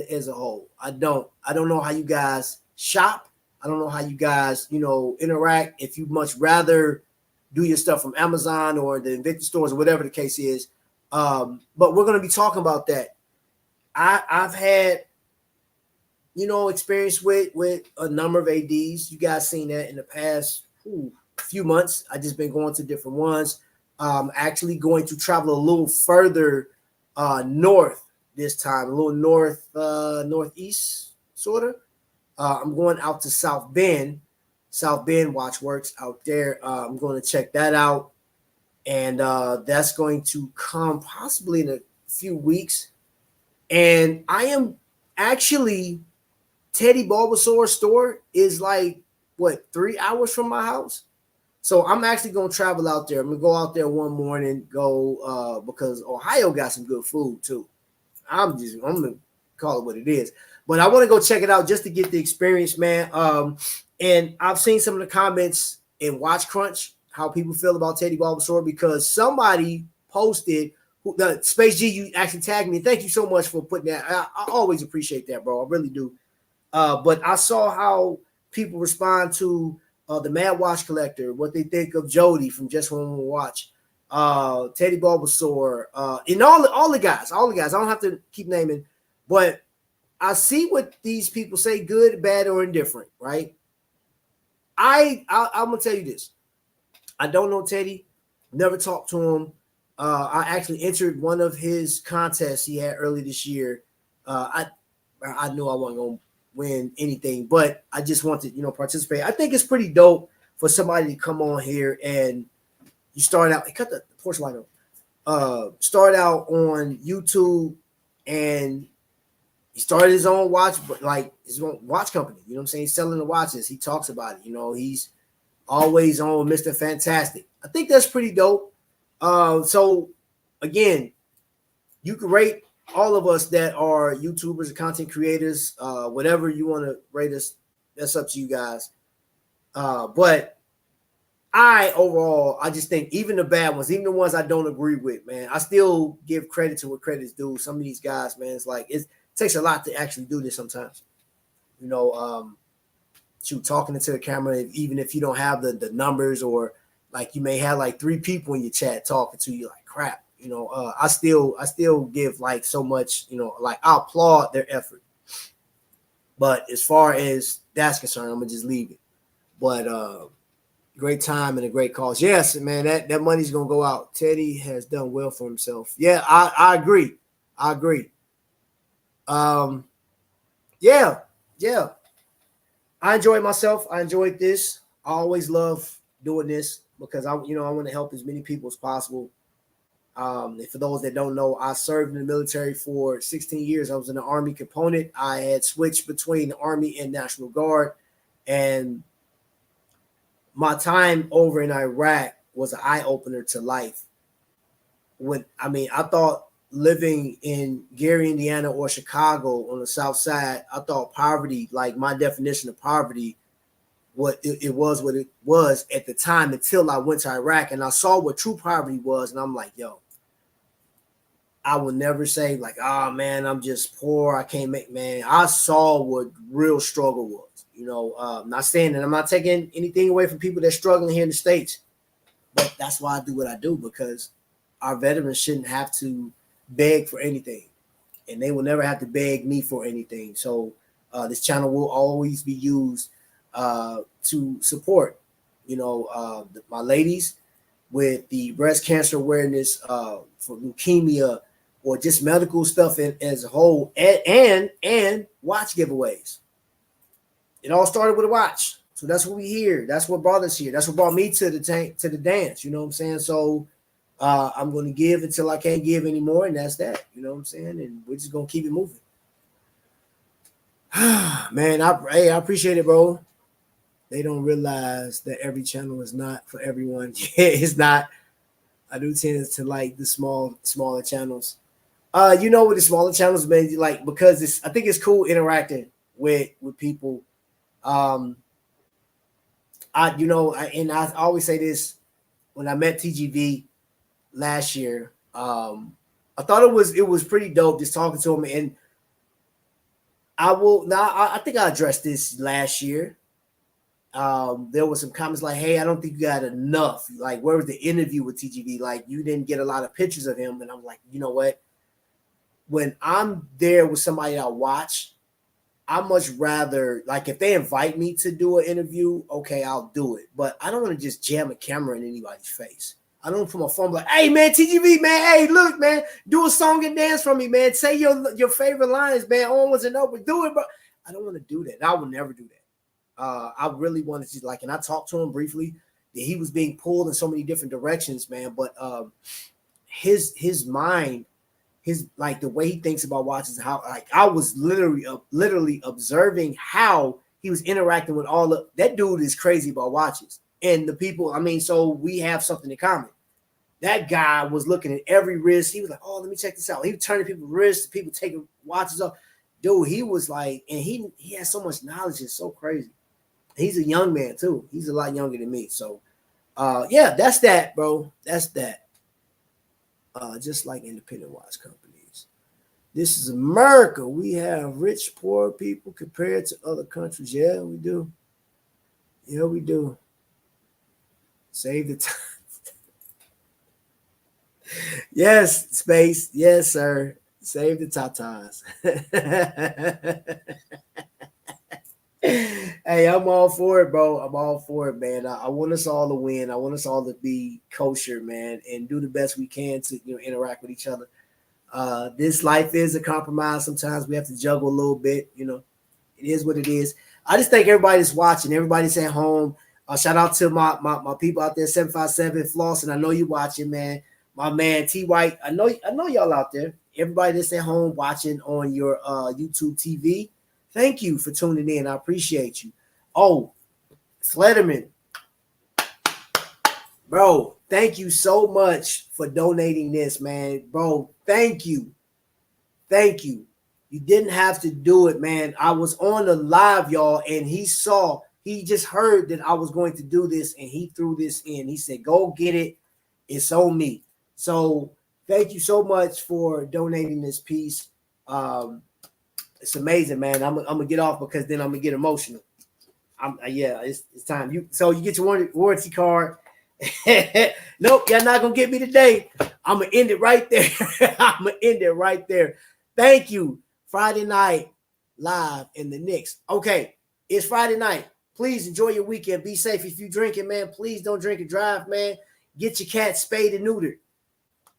as a whole. I don't know how you guys shop. I don't know how you guys, interact. If you much rather do your stuff from Amazon or the Invictus stores or whatever the case is. But we're going to be talking about that. I've had, experience with a number of ADs. You guys seen that in the past few months. I just been going to different ones. Actually going to travel a little further north this time, a little northeast, sort of. I'm going out to South Bend Watchworks out there. I'm going to check that out. And that's going to come possibly in a few weeks. And I am actually, Teddy Bulbasaur's store is like, 3 hours from my house? So I'm actually going to travel out there. I'm going to go out there one morning, because Ohio got some good food too. I'm going to call it what it is. But I want to go check it out just to get the experience, man. And I've seen some of the comments in Watch Crunch, how people feel about Teddy Bulbasaur, because somebody posted, the Space G, you actually tagged me. Thank you so much for putting that. I always appreciate that, bro. I really do. But I saw how people respond to the Mad Watch Collector, what they think of Jody from Just One More Watch, Teddy Bulbasaur, and all the guys. I don't have to keep naming, but I see what these people say, good, bad, or indifferent, right? I'm gonna tell you this. I don't know Teddy, never talked to him. I actually entered one of his contests he had early this year. I knew I wasn't gonna win anything, but I just wanted, participate. I think it's pretty dope for somebody to come on here and you start out. Cut the porch light on. Start out on YouTube, and he started his own watch, like his own watch company. You know what I'm saying? He's selling the watches. He talks about it. He's always on Mr. Fantastic. I think that's pretty dope. So again, you can rate all of us that are YouTubers and content creators, whatever you want to rate us. That's up to you guys. But I just think even the bad ones, even the ones I don't agree with, man, I still give credit to what credit's due. Some of these guys, man, it's like it takes a lot to actually do this sometimes. Talking into the camera, even if you don't have the numbers, or like you may have like 3 people in your chat talking to you, like crap. I still give like so much, like I applaud their effort. But as far as that's concerned, I'm gonna just leave it. But great time and a great cause. Yes, man, that money's gonna go out. Teddy has done well for himself. Yeah, I agree. Yeah. I enjoyed myself. I enjoyed this. I always love doing this because I want to help as many people as possible. For those that don't know, I served in the military for 16 years. I was in the Army component. I had switched between the Army and National Guard, and my time over in Iraq was an eye opener to life. I thought living in Gary, Indiana, or Chicago on the South Side, I thought poverty, like my definition of poverty, what it was at the time, until I went to Iraq and I saw what true poverty was, and I'm like, yo, I will never say like, oh man, I'm just poor. I can't make, man. I saw what real struggle was. You know, not saying that I'm not taking anything away from people that's struggling here in the States, but that's why I do what I do, because our veterans shouldn't have to beg for anything, and they will never have to beg me for anything. So this channel will always be used to support, you know, my ladies with the breast cancer awareness, for leukemia, or just medical stuff as a whole, and watch giveaways. It all started with a watch, so that's what we here. That's what brought us here. That's what brought me to the dance. You know what I'm saying? So I'm going to give until I can't give anymore, and that's that. You know what I'm saying? And we're just going to keep it moving. Man, I appreciate it, bro. They don't realize that every channel is not for everyone. It's not. I do tend to like the smaller channels. You know, with the smaller channels, man, like, because I think it's cool interacting with people. I always say this when I met TGV last year. I thought it was pretty dope just talking to him, and I think I addressed this last year. There was some comments like, hey, I don't think you got enough. Like, where was the interview with TGV? Like, you didn't get a lot of pictures of him. And I'm like, you know what? When I'm there with somebody I watch, I much rather, like, if they invite me to do an interview, okay, I'll do it. But I don't want to just jam a camera in anybody's face. I don't put my phone like, hey, man, TGV, man, hey, look, man, do a song and dance for me, man. Say your favorite lines, man. Onwards and upwards. Do it, bro. I don't want to do that. I will never do that. I really wanted to, like, and I talked to him briefly that he was being pulled in so many different directions, man. But his mind, his, like, the way he thinks about watches, how, like, I was literally observing how he was interacting with all of that. Dude is crazy about watches and the people. I mean, so we have something in common. That guy was looking at every wrist. He was like, oh, let me check this out. He was turning people's wrists, people taking watches off. Dude, he was like, and he has so much knowledge. It's so crazy. He's a young man too. He's a lot younger than me. So yeah, that's that, bro. That's that. Just like independent watch companies. This is America. We have rich, poor people compared to other countries. Yeah, we do. Yeah, we do. Save the time. Yes, space. Yes, sir. Save the tatas. Hey, I'm all for it, bro. I'm all for it, man. I want us all to win. I want us all to be kosher, man, and do the best we can to, you know, interact with each other. This life is a compromise. Sometimes we have to juggle a little bit. You know, it is what it is. I just thank everybody that's watching, everybody's at home. Shout out to my people out there, 757 Floss, and I know you watching, man. My man T White, I know y'all out there. Everybody that's at home watching on your YouTube TV, thank you for tuning in. I appreciate you. Oh, Fledderman, bro, thank you so much for donating this, man. Bro, thank you. Thank you. You didn't have to do it, man. I was on the live, y'all, and he just heard that I was going to do this, and he threw this in. He said, go get it. It's on me. So thank you so much for donating this piece. It's amazing, man. I'm gonna get off because then I'm gonna get emotional. It's time. You get your warranty card. Nope, you're not gonna get me today. I'm gonna end it right there. I'm gonna end it right there. Thank you. Friday night live in the Knicks. Okay, it's Friday night. Please enjoy your weekend. Be safe. If you're drinking, man, please don't drink and drive, man. Get your cat spayed and neutered.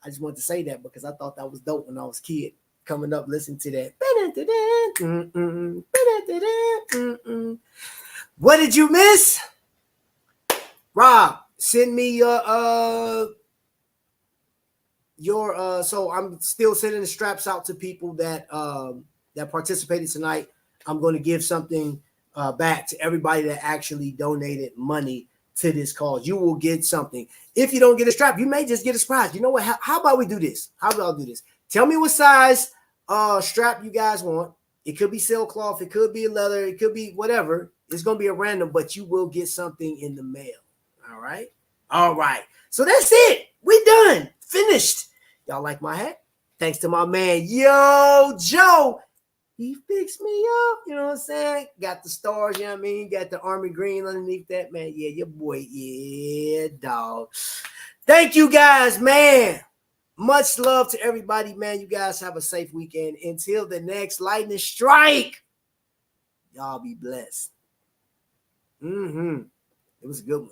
I just wanted to say that because I thought that was dope when I was a kid. Coming up, listening to that. What did you miss? Rob, send me your so I'm still sending the straps out to people that participated tonight. I'm going to give something back to everybody that actually donated money to this cause. You will get something. If you don't get a strap, you may just get a surprise. You know what? How about we do this? How about I do this? Tell me what size strap you guys want. It could be sailcloth, it could be leather, it could be whatever. It's gonna be a random, but you will get something in the mail. All right. So that's it. We done. Finished. Y'all like my hat? Thanks to my man, Yo Joe. He fixed me up, you know what I'm saying? Got the stars, you know what I mean? Got the army green underneath that, man. Yeah, your boy, yeah, dog. Thank you guys, man. Much love to everybody, man. You guys have a safe weekend. Until the next lightning strike, y'all be blessed. It was a good one.